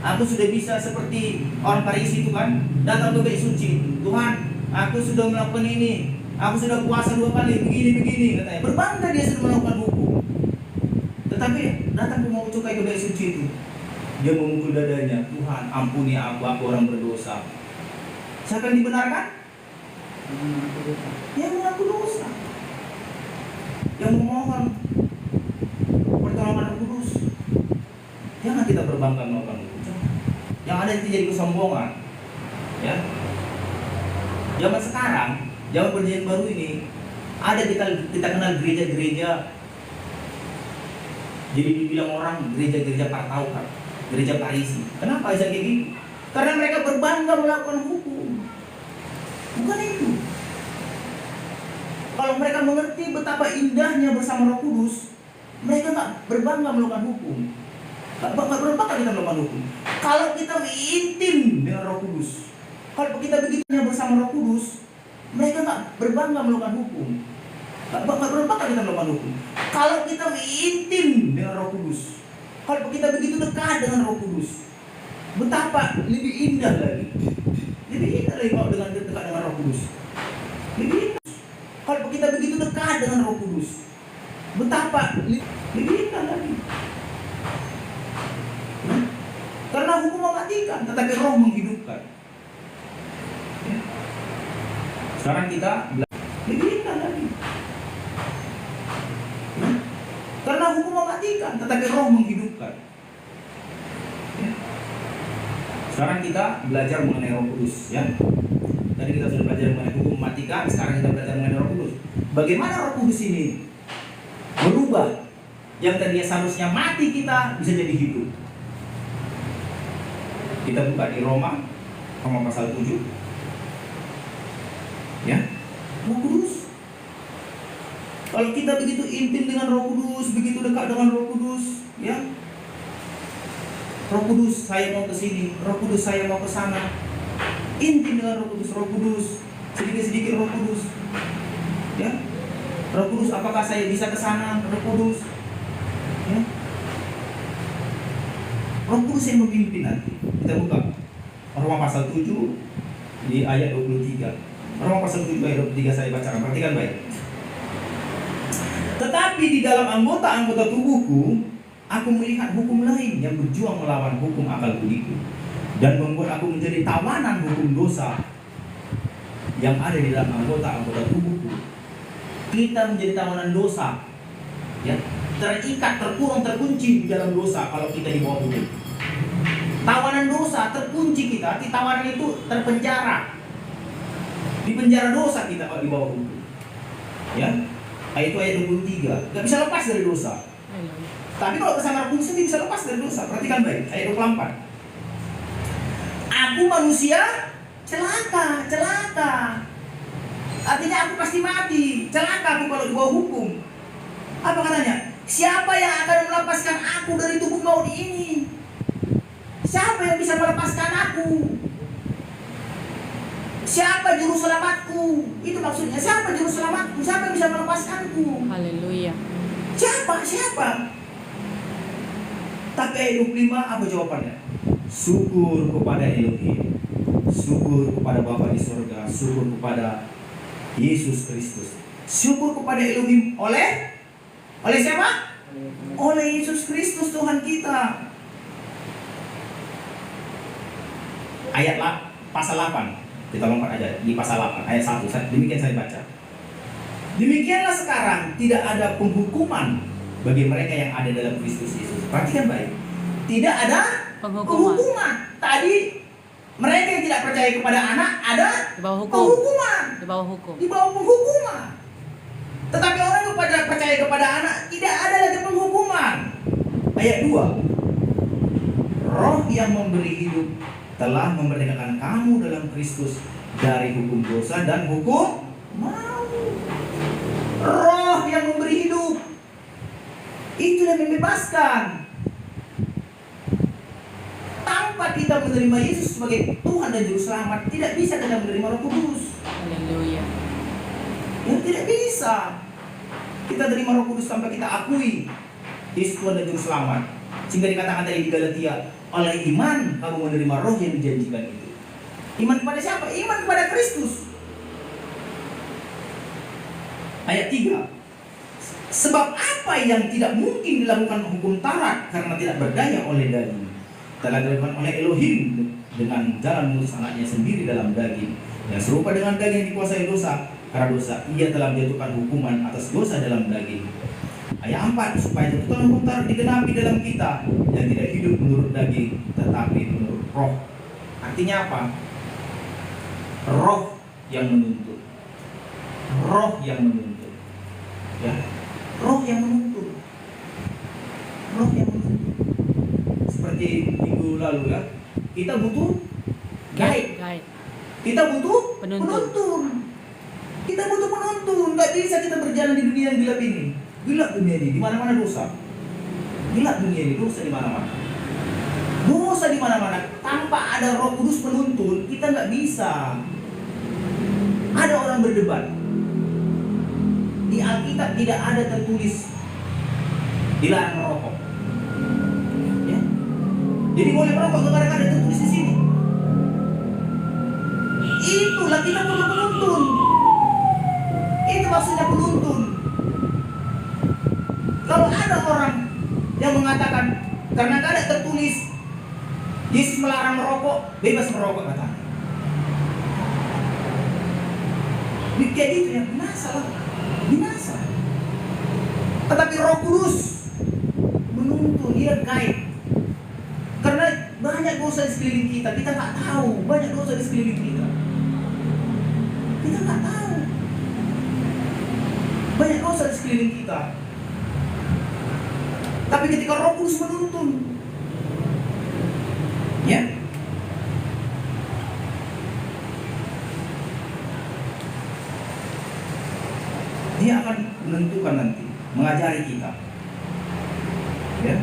Aku sudah bisa seperti orang Farisi itu kan, datang ke bait suci. Tuhan, aku sudah melakukan ini. Aku sudah puasa 2 kali, begini katanya. Berbangga dia sudah melakukan hukum. Tetapi datang ke mau cukai ke bait suci itu, dia memukul dadanya. Tuhan, ampuni aku orang berdosa. Siapa yang dibenarkan? Yang mengaku dosa. Yang memohon pertolongan Roh Kudus. Jangan kita berbangga melakukan itu. Yang ada itu jadi kesombongan. Ya. Zaman sekarang, zaman perjanjian baru ini, ada kita kenal gereja-gereja. Jadi dibilang orang gereja-gereja partaukan, gereja Farisi. Kenapa bisa kayak gitu? Karena mereka berbangga melakukan hukum. Bukan itu. Kalau mereka mengerti betapa indahnya bersama Roh Kudus, mereka nggak berbangga melakukan hukum. Nggak berbangga kita melakukan hukum. Kalau kita intim dengan Roh Kudus, kalau kita begitunya bersama Roh Kudus, mereka nggak berbangga melakukan hukum. Nggak berbangga kita melakukan hukum. Kalau kita intim dengan Roh Kudus, kalau kita begitu dekat dengan Roh Kudus, betapa lebih indah lagi. Lebih indah lagi kalau dengan dekat dengan Roh Kudus. Lebih indah. Kalau kita begitu dekat dengan Roh Kudus, betapa lebih indah lagi. Karena hukum mematikan, tetapi Roh menghidupkan. Ya. Sekarang kita lebih indah lagi. Ya. Karena hukum mematikan, tetapi Roh menghidupkan. Ya. Sekarang kita belajar mengenai Roh Kudus, ya. Tadi kita sudah belajar mengenai hukum mematikan, sekarang kita belajar mengenai Roh Kudus. Bagaimana Roh Kudus ini berubah? Yang tadinya seharusnya mati kita bisa jadi hidup. Kita buka di Roma pasal 7. Ya. Roh Kudus. Kalau kita begitu intim dengan Roh Kudus, begitu dekat dengan Roh Kudus, ya. Roh Kudus, saya mau ke sini. Roh Kudus, saya mau ke sana. Intim dengan Roh Kudus, sedikit-sedikit Roh Kudus. Ya. Roh Kudus, apakah saya bisa ke sana? Roh Kudus. Ya. Roh Kudus yang memimpin nanti. Kita buka Roma pasal 7 di ayat 23. Roma pasal 7 ayat 23 saya bacakan. Perhatikan baik. Tetapi di dalam anggota-anggota tubuhku, aku melihat hukum lain yang berjuang melawan hukum akal budiku dan membuat aku menjadi tawanan hukum dosa yang ada di dalam anggota-anggota tubuhku. Kita menjadi tawanan dosa, ya, terikat, terkurung, terkunci di dalam dosa kalau kita di bawah hukum. Tawanan dosa terkunci kita, di tawanan itu terpenjara. Di penjara dosa kita kalau di bawah hukum. Ya. Itu ayat 23. Gak bisa lepas dari dosa. Tapi kalau bersama Roh Kudus kita bisa lepas dari dosa. Perhatikan baik, ayat 24. Aku manusia celaka. Artinya aku pasti mati. Celaka aku kalau di bawah hukum. Apa katanya? Siapa yang akan melepaskan aku dari tubuh maut ini? Siapa yang bisa melepaskan aku? Siapa juru selamatku? Itu maksudnya. Siapa juru selamatku? Siapa yang bisa melepaskanku? Haleluya. Siapa? Tapi ayat 25 apa jawabannya? Syukur kepada Elohim. Syukur kepada Bapa di surga. Syukur kepada Yesus Kristus. Syukur kepada Elohim oleh siapa? Oleh Yesus Kristus Tuhan kita. Pasal 8. Kita lompat aja di pasal 8 ayat 1. Demikian saya baca. Demikianlah sekarang tidak ada penghukuman bagi mereka yang ada dalam Kristus Yesus. Perhatikan baik. Tidak ada penghukuman. Tadi mereka yang tidak percaya kepada anak ada Di bawah hukum. penghukuman. Di bawah hukum. Di bawah penghukuman. Tetapi orang yang percaya kepada anak tidak ada lagi penghukuman. Ayat 2. Roh yang memberi hidup telah memerdekakan kamu dalam Kristus dari hukum dosa dan hukum maut. Roh yang memberi hidup itu yang membebaskan. Tanpa kita menerima Yesus sebagai Tuhan dan Juru Selamat, tidak bisa kita menerima Roh Kudus. Haleluya. Ya, tidak bisa kita terima Roh Kudus tanpa kita akui Yesus Tuhan dan Juru Selamat. Sehingga dikatakan tadi di Galatia, oleh iman kamu menerima Roh yang dijanjikan itu. Iman kepada siapa? Iman kepada Kristus. Ayat 3. Sebab apa yang tidak mungkin dilakukan hukum Taurat karena tidak berdaya oleh daging, telah dilakukan oleh Elohim dengan jalan mengutus anaknya sendiri dalam daging, yang serupa dengan daging yang dikuasai dosa. Karena dosa, ia telah menjatuhkan hukuman atas dosa dalam daging. Ayat 4. Supaya tuntutan hukum Taurat digenapi dalam kita yang tidak hidup menurut daging, tetapi menurut Roh. Artinya apa? Roh yang menuntut. Roh yang menuntut. Ya. Roh yang menuntut. Roh yang menuntut. Seperti minggu lalu ya, kita butuh guide. Kita butuh penuntun. Kita butuh penuntun. Gak bisa kita berjalan di dunia yang gelap ini. Gelap dunia ini, di mana-mana dosa. Gelap dunia ini, dosa di mana-mana. Dosa di mana-mana. Tanpa ada Roh Kudus penuntun, kita nggak bisa. Ada orang berdebat. Di Alkitab tidak ada tertulis dilarang merokok. Ya. Jadi boleh merokok, kadang-kadang ada tertulis di sini. Itulah kita perlu penuntun. Itu maksudnya penuntun. Kalau ada orang yang mengatakan karena tidak ada tertulis Yesus melarang merokok, bebas merokok katanya. Kayak gitu ya, binasa lah. Binasa. Tetapi Roh Kudus menuntun, dia guide. Karena banyak dosa di sekeliling kita, kita nggak tahu. Banyak dosa di sekeliling kita. Kita nggak tahu. Banyak dosa di sekeliling kita. Tapi ketika Roh Kudus menuntun, ya, dia akan menentukan nanti, mengajari kita, ya.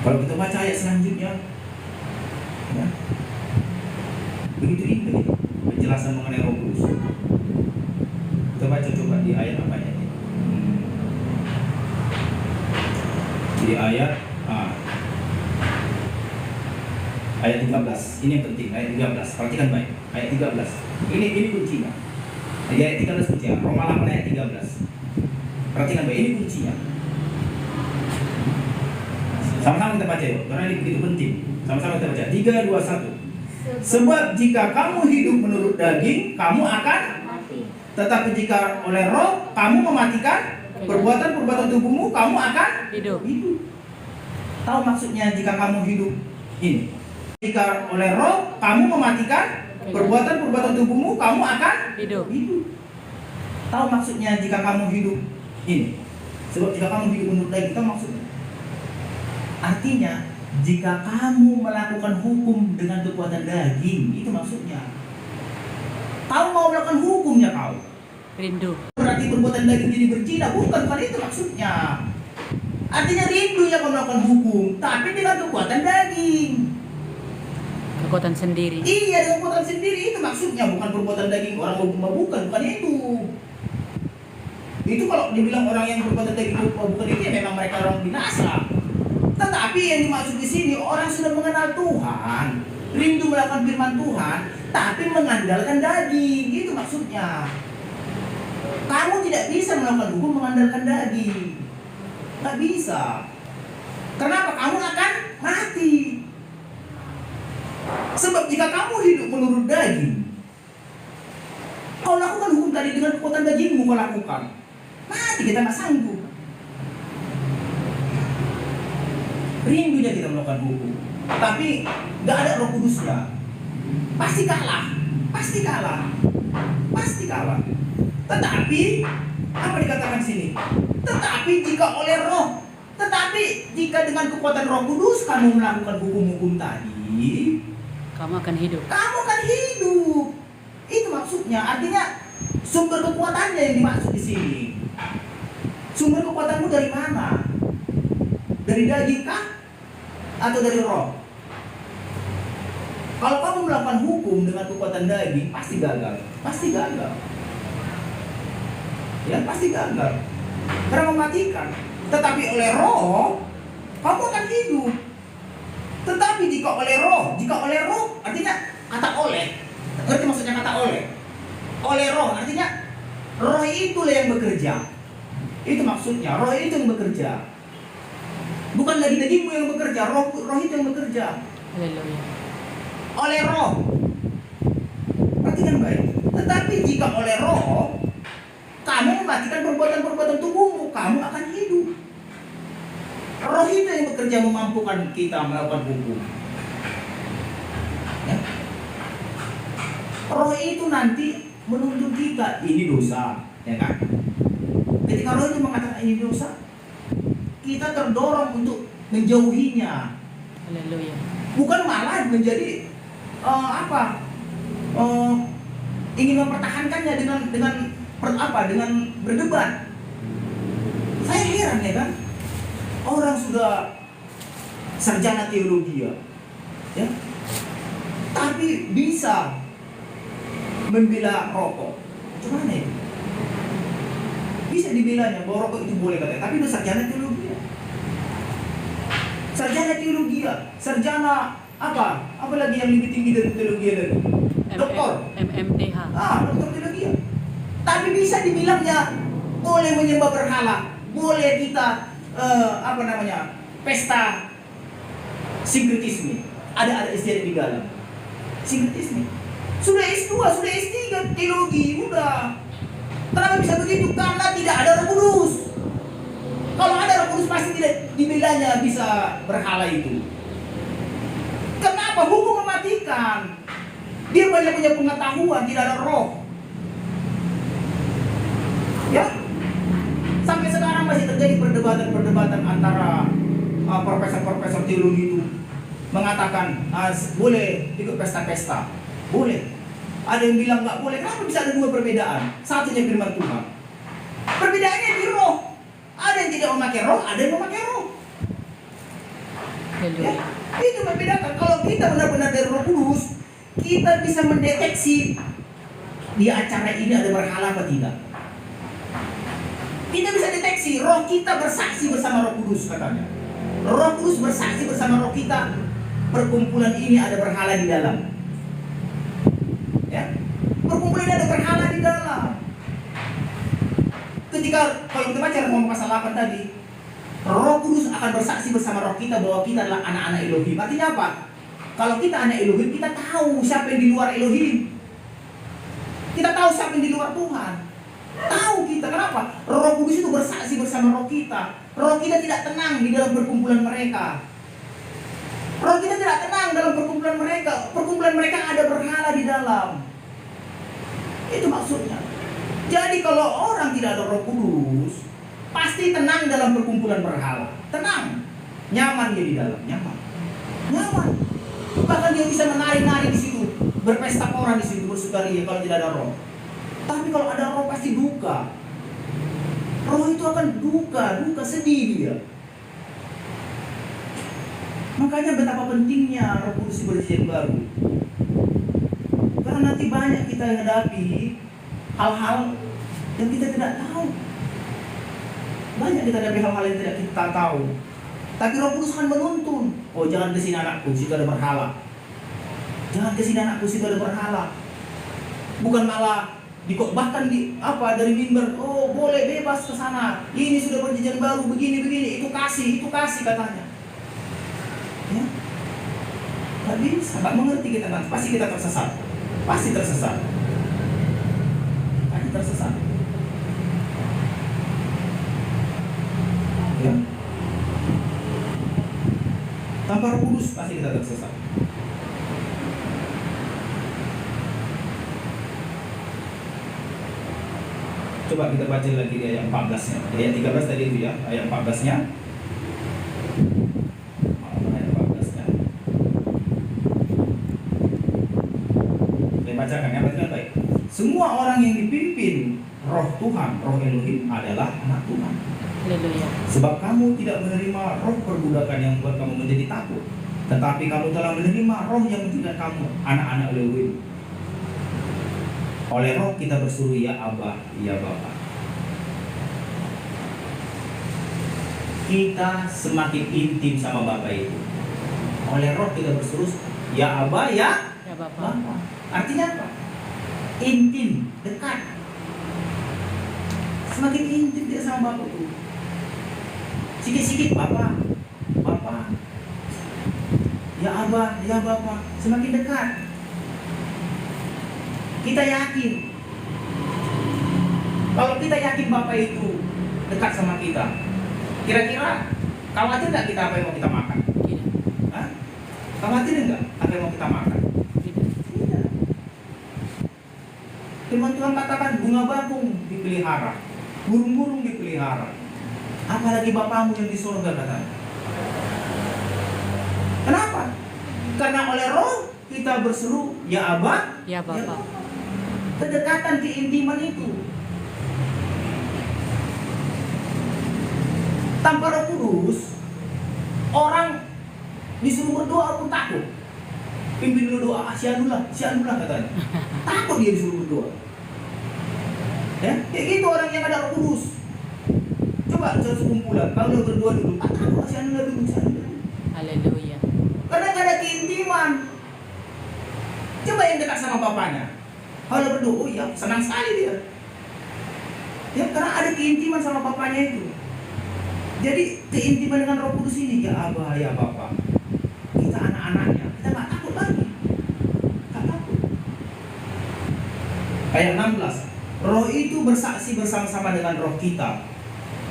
Kalau kita baca ayat selanjutnya, ya, begitu indah penjelasan mengenai Roh Kudus. Kita baca coba di ayat apa ya? Di ayat 13. Ini yang penting, ayat 13. Perhatikan baik. Ayat 13. Ini kuncinya. Di ayat 13 kuncinya. Roma 8 ayat 13. Perhatikan baik, ini kuncinya. Sama-sama kita baca yuk, karena ini begitu penting. Sama-sama kita baca. 3, 2, 1. Sebab jika kamu hidup menurut daging, kamu akan mati. Tetapi jika oleh Roh kamu mematikan perbuatan-perbuatan tubuhmu, kamu akan hidup. Tahu maksudnya jika kamu hidup ini? Jika oleh Roh kamu mematikan perbuatan-perbuatan tubuhmu, kamu akan hidup. Tahu maksudnya jika kamu hidup ini? Sebab jika kamu hidup menurut daging, tahu maksudnya? Artinya jika kamu melakukan hukum dengan kekuatan daging, itu maksudnya. Kau mau melakukan hukumnya kau. Rindu. Berarti perbuatan daging jadi berzina, bukan itu maksudnya. Artinya rindu yang melakukan hukum, tapi dengan kekuatan daging. Kekuatan sendiri. Iya, dengan kekuatan sendiri itu maksudnya, bukan perbuatan daging orang bukan itu. Itu kalau dibilang orang yang berbuatan daging bukan itu, ya memang mereka orang binasa. Tetapi yang dimaksud di sini orang sudah mengenal Tuhan, rindu melakukan firman Tuhan, tapi mengandalkan daging, itu maksudnya. Kamu tidak bisa melakukan hukum mengandalkan daging. Nggak bisa. Kenapa? Kamu akan mati. Sebab jika kamu hidup menurut daging, kau lakukan hukum tadi dengan kekuatan dagingmu, kau lakukan. Mati, kita nggak sanggup. Rindunya kita melakukan hukum, tapi nggak ada Roh Kudusnya. Pasti kalah, pasti kalah, pasti kalah. Tetapi apa dikatakan sini? Tetapi jika oleh Roh, tetapi jika dengan kekuatan Roh Kudus kamu melakukan hukum-hukum tadi, Kamu akan hidup. kamu akan hidup. Itu maksudnya. Artinya sumber kekuatannya yang dimaksud di sini. Sumber kekuatanmu dari mana? Dari daging kah? Atau dari roh? Kalau kamu melakukan hukum dengan kekuatan daging, pasti gagal. Pasti gagal. Ya, pasti gagal. Karena mematikan. Tetapi oleh roh, kamu akan hidup. Tetapi jika oleh roh, artinya kata oleh. Ngerti maksudnya kata oleh? Oleh roh, artinya roh itulah yang bekerja. Itu maksudnya, roh itu yang bekerja. Bukan lagi dagingmu yang bekerja, roh itu yang bekerja. Haleluya. Oleh roh. Perhatikan baik. Tetapi jika oleh roh, kamu mematikan perbuatan-perbuatan tubuhmu, kamu akan hidup. Roh itu yang bekerja memampukan kita melakukan hukum. Ya. Roh itu nanti menuntun kita, ini dosa, ya kan? Ketika roh itu mengatakan ini dosa, kita terdorong untuk menjauhinya. Haleluya. Bukan malah menjadi ingin mempertahankannya dengan berdebat. Saya heran ya kan, orang sudah sarjana teologi ya, tapi bisa membela rokok. Gimana itu? Bisa dibelanya bahwa rokok itu boleh katanya, tapi udah sarjana teologi. Sarjana teologi, sarjana apa? Apa lagi yang lebih tinggi dari teologi lagi? Doktor. MMDH. Doktor teologi. Tapi bisa dibilangnya boleh menyembah berhala, boleh kita pesta sinkretisme. Ada istilah di dalam sinkretisme. Sudah S2, sudah S3 teologi, udah. Kenapa bisa begitu? Karena tidak ada Roh Kudus. Kalau ada Roh Kudus pasti tidak dibelanya bisa berhala itu. Kenapa? Hukum mematikan. Dia banyak punya pengetahuan, tidak ada roh. Ya, sampai sekarang masih terjadi perdebatan antara profesor-profesor teologi itu mengatakan boleh ikut pesta-pesta, boleh. Ada yang bilang nggak boleh. Kenapa bisa ada dua perbedaan? Satunya firman Tuhan. Perbedaannya di roh. Ada yang tidak memakai roh, ada yang memakai roh. Ya, itu membedakan. Kalau kita benar-benar dari Roh Kudus, kita bisa mendeteksi di acara ini ada berhala apa tidak. Kita bisa deteksi, roh kita bersaksi bersama Roh Kudus katanya. Roh Kudus bersaksi bersama roh kita, perkumpulan ini ada berhala di dalam. Ya, perkumpulan ini ada berhala di dalam. Ketika kalau kita baca Roma pasal 8 tadi, Roh Kudus akan bersaksi bersama roh kita bahwa kita adalah anak-anak Elohim. Artinya apa? Kalau kita anak Elohim, kita tahu siapa yang di luar Elohim. Kita tahu siapa yang di luar Tuhan. Tahu kita. Kenapa? Roh Kudus itu bersaksi bersama roh kita. Roh kita tidak tenang di dalam perkumpulan mereka. Roh kita tidak tenang dalam perkumpulan mereka. Perkumpulan mereka ada berhala di dalam. Itu maksudnya. Jadi kalau orang tidak ada Roh Kudus, pasti tenang dalam perkumpulan berhala. Tenang. Nyaman dia di dalam. Nyaman. Bahkan dia bisa menari-nari di situ, berpesta orang di situ, bersukaria kalau tidak ada roh. Tapi kalau ada roh pasti duka. Roh itu akan duka, sedih dia. Makanya betapa pentingnya Roh Kudus berjiwa baru. Karena nanti banyak kita yang hadapi hal-hal yang kita tidak tahu. Banyak kita hadapi hal-hal yang tidak kita tahu. Tapi Roh Kudus akan menuntun. Oh, jangan ke sini anakku, situ ada berhala. Jangan ke sini anakku, situ ada berhala. Bukan malah bahkan dari mimbar, oh boleh bebas ke sana. Ini sudah perjanjian baru begini, itu kasih katanya. Ya. Gak bisa, gak mengerti kita kan. Pasti kita tersesat. Pasti tersesat. Ya. Tanpa Roh Kudus pasti kita tersesat. Coba kita baca lagi di ayat 14-nya. Ayat 13 tadi itu ya, ayat 14-nya. Ayat 14-nya. Saya bacakan ya, bacakan baik. Semua orang yang dipimpin Roh Tuhan, Roh Elohim adalah anak Tuhan. Haleluya. Sebab kamu tidak menerima roh perbudakan yang membuat kamu menjadi takut, tetapi kamu telah menerima roh yang menjadikan kamu anak-anak Elohim. Oleh roh kita berseru ya Abba, ya Bapa. Kita semakin intim sama Bapa itu. Oleh roh kita berseru ya Abba, ya Bapa. Artinya apa? Intim, dekat. Semakin intim dia sama Bapa itu. Sikit-sikit Bapa. Ya Abba, ya Bapa. Semakin dekat. Kita yakin. Kalau kita yakin Bapa itu dekat sama kita, kira-kira khawatir nggak kita apa yang mau kita makan? Tidak. Hah? Khawatir nggak apa yang mau kita makan? Tidak. Tidak. Firman Tuhan katakan bunga bakung dipelihara, burung-burung dipelihara. Apalagi Bapamu yang di surga katanya. Kenapa? Karena oleh roh kita berseru ya Abba, Ya Bapa. kedekatan keintiman itu. Tanpa Roh Kudus, orang disuruh berdoa pun takut. Pimpin dulu doa, sianulah katanya. Takut dia disuruh berdoa. Ya, kayak gitu orang yang ada Roh Kudus. Coba sekumpulan, kalau udah berdoa dulu, takut sianulah dulu. Haleluya. Karena gak ada keintiman. Coba yang dekat sama bapaknya. Kalau berdoa, oh ya senang sekali dia. Ya karena ada keintiman sama bapaknya itu. Jadi keintiman dengan Roh Kudus ini ya Abah, ya Bapa. Kita anak-anaknya, kita gak takut lagi. Gak takut. Ayat 16. Roh itu bersaksi bersama-sama dengan roh kita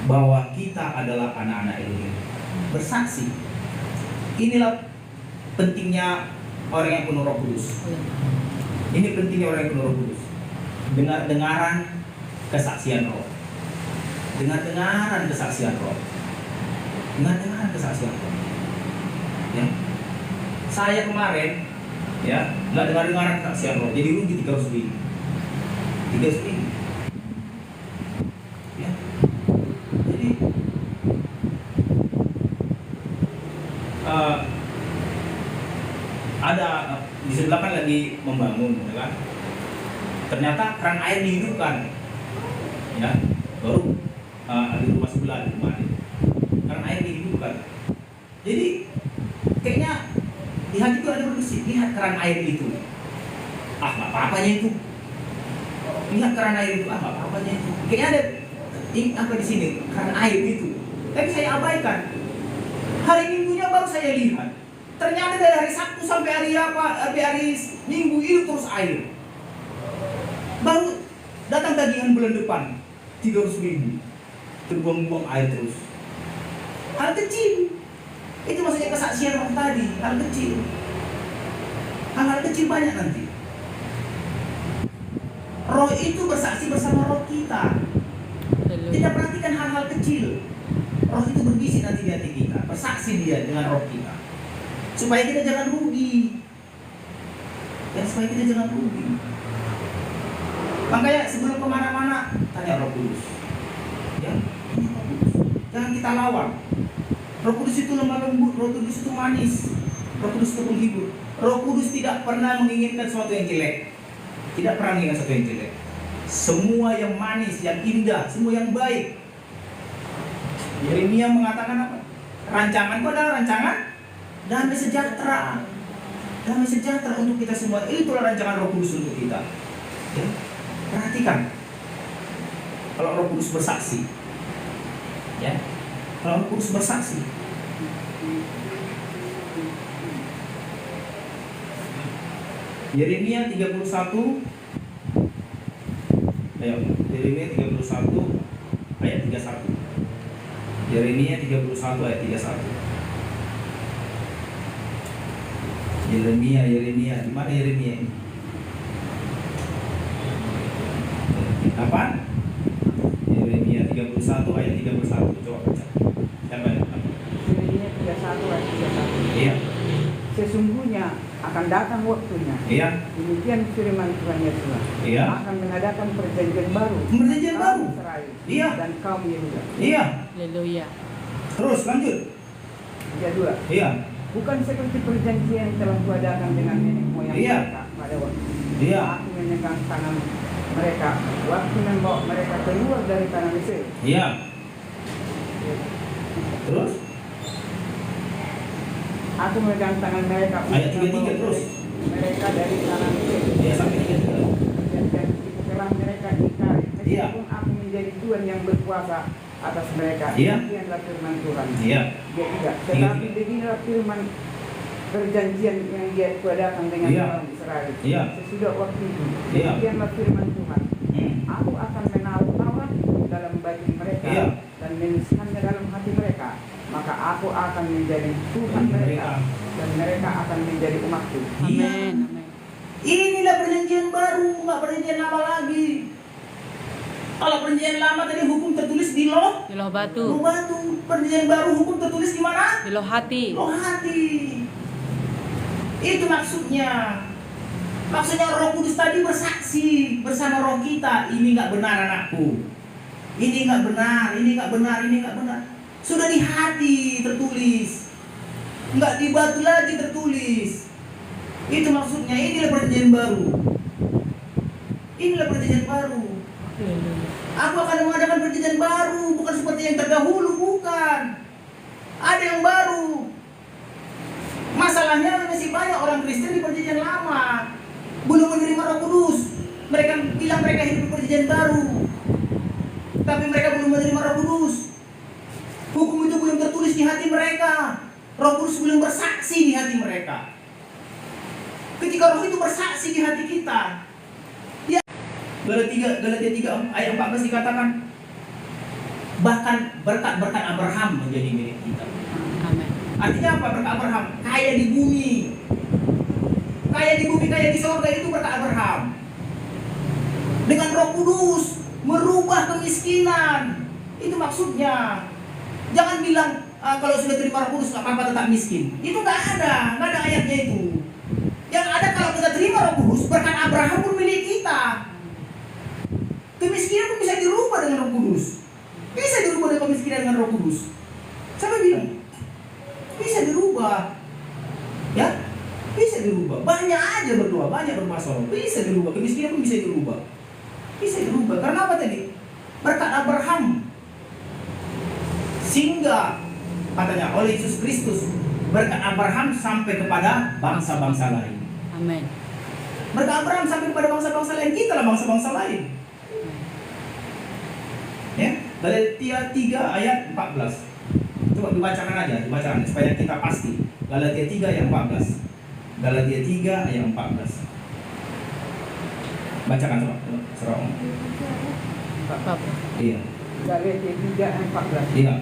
bahwa kita adalah anak-anak Elohim. Bersaksi. Inilah pentingnya orang yang penuh Roh Kudus. Ini pentingnya orang yang penuh Roh Kudus. Dengar-dengaran kesaksian roh. Dengar-dengaran kesaksian roh. Dengar-dengaran kesaksian roh. Ya. Saya kemarin ya, nggak dengar-dengaran kesaksian roh. Jadi rugi 300 ribu. 300 ribu. Ya. Jadi ada di sebelah kan lagi membangun, ya kan? Ternyata keran air dihidupkan, ya. Baru di rumah sebelah di rumah ini, keran air dihidupkan. Jadi kayaknya di hati itu ada bersih. Lihat keran air itu, nggak apa-apanya itu. Lihat keran air itu, nggak apa-apanya itu. Kayaknya ada apa di sini keran air itu. Tapi saya abaikan. Hari Minggunya baru saya lihat. Ternyata dari hari Sabtu sampai hari Minggu itu terus air. Baru datang tagihan bulan depan 300 ribu. Terbuang-buang air terus. Hal kecil. Itu maksudnya kesaksian roh tadi. Hal kecil. Hal-hal kecil banyak nanti. Roh itu bersaksi bersama roh kita. Kita perhatikan hal-hal kecil. Roh itu berbisik nanti di hati kita. Bersaksi dia dengan roh kita. Supaya kita jangan rugi. Dan supaya kita jangan rugi. Makanya sebelum kemana-mana tanya Roh Kudus. Ya, Roh Kudus. Jangan kita lawan. Roh Kudus itu lemah lembut, Roh Kudus itu manis, Roh Kudus itu penghibur. Roh Kudus tidak pernah menginginkan sesuatu yang jelek. Tidak pernah menginginkan sesuatu yang jelek. Semua yang manis, yang indah, semua yang baik. Yeremia mengatakan apa? Rancanganku adalah rancangan damai sejahtera. Damai sejahtera untuk kita semua. Itulah rancangan Roh Kudus untuk kita. Ya. Perhatikan. Kalau Roh Kudus bersaksi. Ya. Kalau Roh Kudus bersaksi. Yeremia 31. Ayo, Yeremia 31 ayat 31. Yeremia 31 ayat 31. Yeremia, di mana Yeremia ini? Apa? Yeremia 31 ayat 31. Coba baca. Siapa yang Yeremia 31 ayat 31. Iya. Sesungguhnya akan datang waktunya. Iya. Demikian firman Tuhan Yesus. Iya. Akan mengadakan perjanjian baru. Perjanjian kaum baru. Israel Iya. dan kaum Yehuda. Iya. Haleluya. Terus lanjut. Ayat 2. Iya. Bukan seperti perjanjian yang telah kuadakan dengan nenek moyang Iya. mereka pada waktu Iya. aku memegang tangan mereka waktu membawa mereka keluar dari tanah Mesir. Iya. Terus Aku memegang tangan mereka Ayat 33 membawa terus. mereka dari tanah Mesir. Iya sampai 33. Dan telah mereka ingkari. Iya. Meskipun aku menjadi Tuhan yang berkuasa atas mereka. Iya. Demikianlah firman Tuhan. Iya. Dia tidak. Tetapi beginilah firman perjanjian yang dia kuadakan dengan Iya. orang Israel. Iya. Sesudah waktu itu. Iya. Demikianlah firman Tuhan. Hmm. Aku akan menaruh Taurat dalam batin mereka Iya. dan menuliskannya dalam hati mereka. Maka aku akan menjadi Tuhan mereka dan mereka akan menjadi umatku. Iya. Amin. Amin. Inilah perjanjian baru, nggak perjanjian lama lagi. Kalau perjanjian lama tadi hukum tertulis di loh Di loh batu. batu. Perjanjian baru hukum tertulis di mana? Di loh hati. Loh hati. Itu maksudnya. Maksudnya Roh Kudus tadi bersaksi bersama roh kita. Ini nggak benar anakku. Ini nggak benar, ini nggak benar, ini nggak benar. Sudah di hati tertulis. Nggak di batu lagi tertulis. Itu maksudnya. Inilah perjanjian baru. Inilah perjanjian baru. Haleluya. Aku akan mengadakan perjanjian baru, bukan seperti yang terdahulu, bukan. Ada yang baru. Masalahnya masih banyak orang Kristen di perjanjian lama, belum menerima Roh Kudus. Mereka bilang mereka hidup di perjanjian baru, tapi mereka belum menerima Roh Kudus. Hukum itu belum tertulis di hati mereka. Roh Kudus belum bersaksi di hati mereka. Ketika Roh itu bersaksi di hati kita, Galatia 3 ayat 14 dikatakan, bahkan berkat-berkat Abraham menjadi milik kita. Amin. Artinya apa berkat Abraham? Kaya di bumi. Kaya di bumi, kaya di sorga itu berkat Abraham. Dengan Roh Kudus merubah kemiskinan. Itu maksudnya. Jangan bilang kalau sudah terima Roh Kudus nggak apa-apa tetap miskin. Itu nggak ada ayatnya itu. Yang ada kalau kita terima Roh Kudus, berkat Abraham pun milik kita. Kemiskinan pun bisa dirubah dengan Roh Kudus. Bisa dirubah dengan kemiskinan dengan Roh Kudus. Siapa bilang? Bisa dirubah. Ya? Bisa dirubah. Banyak aja berdoa, banyak bermasalah. Bisa dirubah. Kemiskinan pun bisa dirubah. Bisa dirubah. Karena apa tadi? Berkat Abraham. Sehingga katanya oleh Yesus Kristus berkat Abraham sampai kepada bangsa-bangsa lain. Amin. Berkat Abraham sampai kepada bangsa-bangsa lain. Kita lah bangsa-bangsa lain. Ya, Galatia 3 ayat 14. Coba dibacakan aja, dibacakan supaya kita pasti. Galatia 3 ayat 14. Galatia 3 ayat 14. Bacakan coba, Serong. Bapak. Iya. Galatia 3 ayat 14. Iya.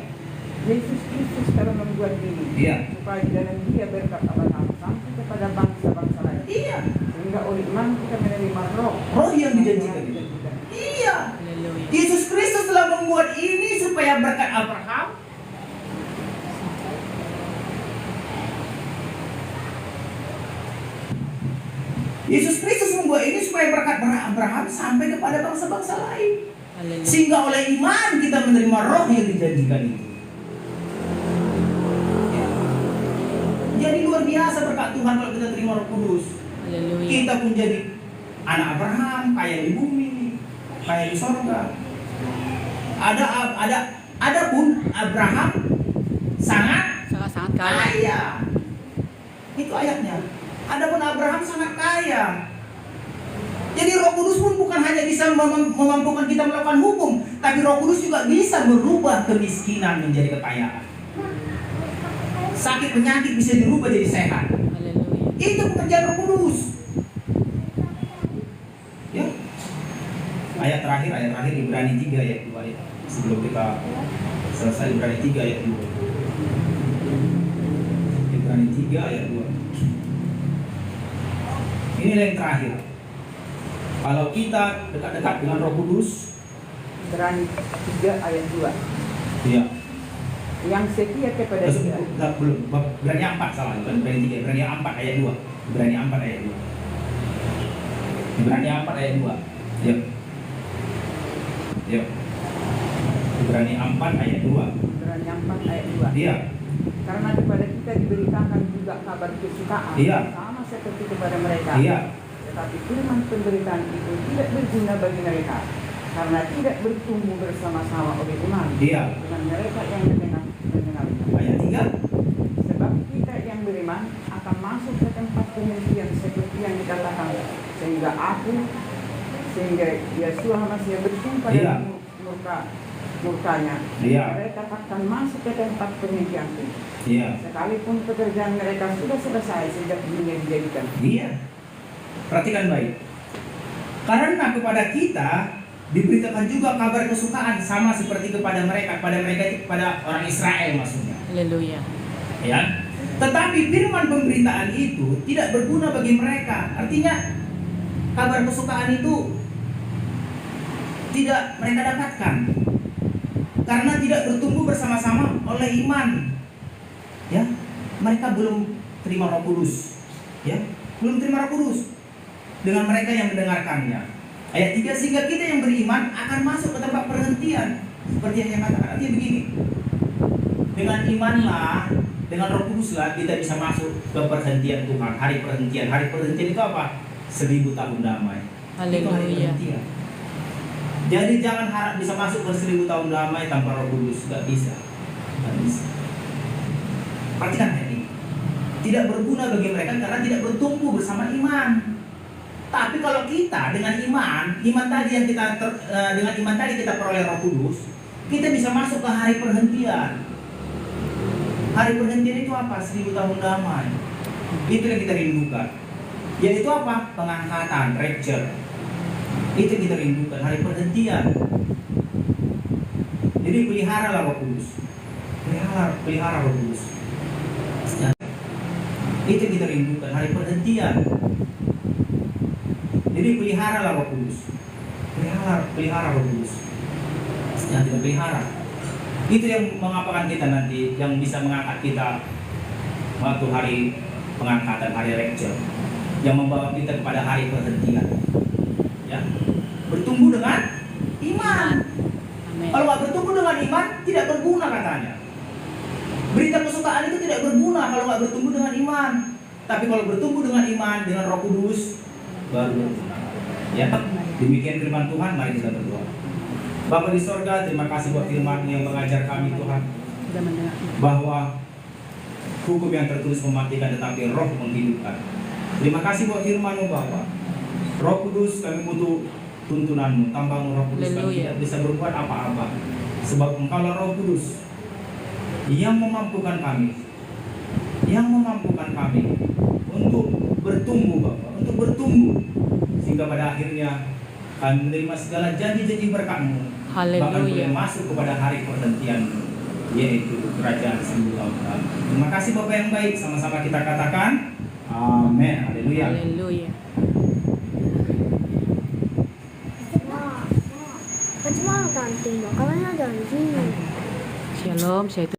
Yesus Kristus telah membuat ini Iya. supaya di dalam Dia berkat Abraham sampai kepada bangsa-bangsa lain. Iya. Sehingga oleh iman kita menerima Roh yang dijanjikan itu. Iya. Haleluya. Yesus Kristus telah membuat ini supaya berkat Abraham Yesus Kristus membuat ini supaya berkat Abraham sampai kepada bangsa-bangsa lain. Haleluya. Sehingga oleh iman kita menerima roh yang dijanjikan itu. Ya. Jadi luar biasa berkat Tuhan kalau kita terima Roh Kudus. Haleluya. Kita pun jadi anak Abraham, kaya di bumi, kaya di sorga. Ada pun Abraham sangat Sangat kaya. kaya. Itu ayatnya. Adapun Abraham sangat kaya. Jadi Roh Kudus pun bukan hanya bisa memampukan kita melakukan hukum, tapi Roh Kudus juga bisa merubah kemiskinan menjadi kekayaan. Sakit penyakit bisa dirubah jadi sehat. Haleluya. Itu pekerjaan Roh Kudus. Ya. Ayat terakhir Ibrani 3 ayat 2 ya. Sebelum kita selesai Ibrani 3 ayat 2. Ibrani 3 ayat 2. Ini yang terakhir. Kalau kita dekat-dekat dengan Roh Kudus, Ibrani 3 ayat 2. iya. Yang setia kepada dia. Belum, Ibrani 4 salah, bukan Ibrani 3, Ibrani 4 ayat 2. Ibrani 4 ayat 2. Ibrani 4 ayat 2. Ya. Ya. Ibrani 4 ayat 2. Ibrani 4 ayat 2. Iya. Karena kepada kita diberitakan juga kabar kesukaan, Iya. sama seperti kepada mereka. Iya. Tetapi firman penderitaan itu tidak berguna bagi mereka, karena tidak bertumbuh bersama-sama oleh iman Iya. dengan mereka yang mendengarnya. Ayat 3. Sebab kita yang beriman akan masuk ke tempat pengungsian seperti yang dikatakan, sehingga Yesus masih bersumpah Iya. dari murkanya. Iya. Mereka akan masuk ke tempat pengungsian itu. Iya. Sekalipun pekerjaan mereka sudah selesai sejak dunia dijadikan. Iya. Perhatikan baik. Karena kepada kita diberitakan juga kabar kesukaan sama seperti kepada mereka orang Israel maksudnya. Haleluya. Ya. Tetapi firman pemberitaan itu tidak berguna bagi mereka. Artinya kabar kesukaan itu tidak mereka dapatkan karena tidak bertumbuh bersama-sama oleh iman. Ya, mereka belum terima Roh Kudus. Ya, belum terima Roh Kudus dengan mereka yang mendengarkannya. Ayat 3, sehingga kita yang beriman akan masuk ke tempat perhentian. Seperti yang saya katakan, artinya begini. Dengan imanlah, dengan Roh Kuduslah kita bisa masuk ke perhentian Tuhan. Hari perhentian. Hari perhentian itu apa? 1000 tahun damai. Itu hari Haleluya. perhentian. Jadi jangan harap bisa masuk ke 1000 tahun damai tanpa Roh Kudus. Gak bisa. Gak bisa. Perhatikan ini. Tidak berguna bagi mereka karena tidak bertumbuh bersama iman. Tapi kalau kita dengan iman tadi yang dengan iman tadi kita peroleh Roh Kudus, kita bisa masuk ke hari perhentian. Hari perhentian itu apa? 1000 tahun damai. Itu yang kita rindukan. Yaitu apa? Pengangkatan, rapture. Itu yang kita rindukan, hari perhentian. Jadi peliharalah Roh Kudus. Pelihara Roh Kudus. Itu yang kita rindukan, hari perhentian. Jadi peliharalah Roh Kudus. Pelihara Roh Kudus. Yang tidak pelihara. Itu yang mengapakan kita nanti, yang bisa mengangkat kita waktu hari pengangkatan, hari rapture, yang membawa kita kepada hari perhentian. Ya, bertumbuh dengan iman. Amin. Kalau nggak bertumbuh dengan iman, tidak berguna katanya. Berita kesukaan itu tidak berguna kalau nggak bertumbuh dengan iman. Tapi kalau bertumbuh dengan iman, dengan Roh Kudus, baru berguna. Ya, demikian firman Tuhan. Mari kita berdoa. Bapa di sorga, terima kasih buat firman yang mengajar kami Tuhan, Sudah mendengar. bahwa hukum yang tertulis mematikan tetapi roh menghidupkan. Terima kasih buat firman-Mu Bapa. Roh Kudus, kami butuh tuntunan-Mu. Tanpa-Mu Roh Kudus kami Haleluya. tidak bisa berbuat apa-apa. Sebab Engkaulah Roh Kudus yang memampukan kami untuk bertumbuh Bapa, untuk bertumbuh sehingga pada akhirnya kami menerima segala janji-janji berkat-Mu. Bahkan boleh Haleluya. masuk kepada hari perhentian, yaitu kerajaan 1000 tahun. Terima kasih Bapak yang baik. Sama-sama kita katakan amin. Haleluya. Haleluya. Bagaimana ganti? Makanya janji. Shalom. Saya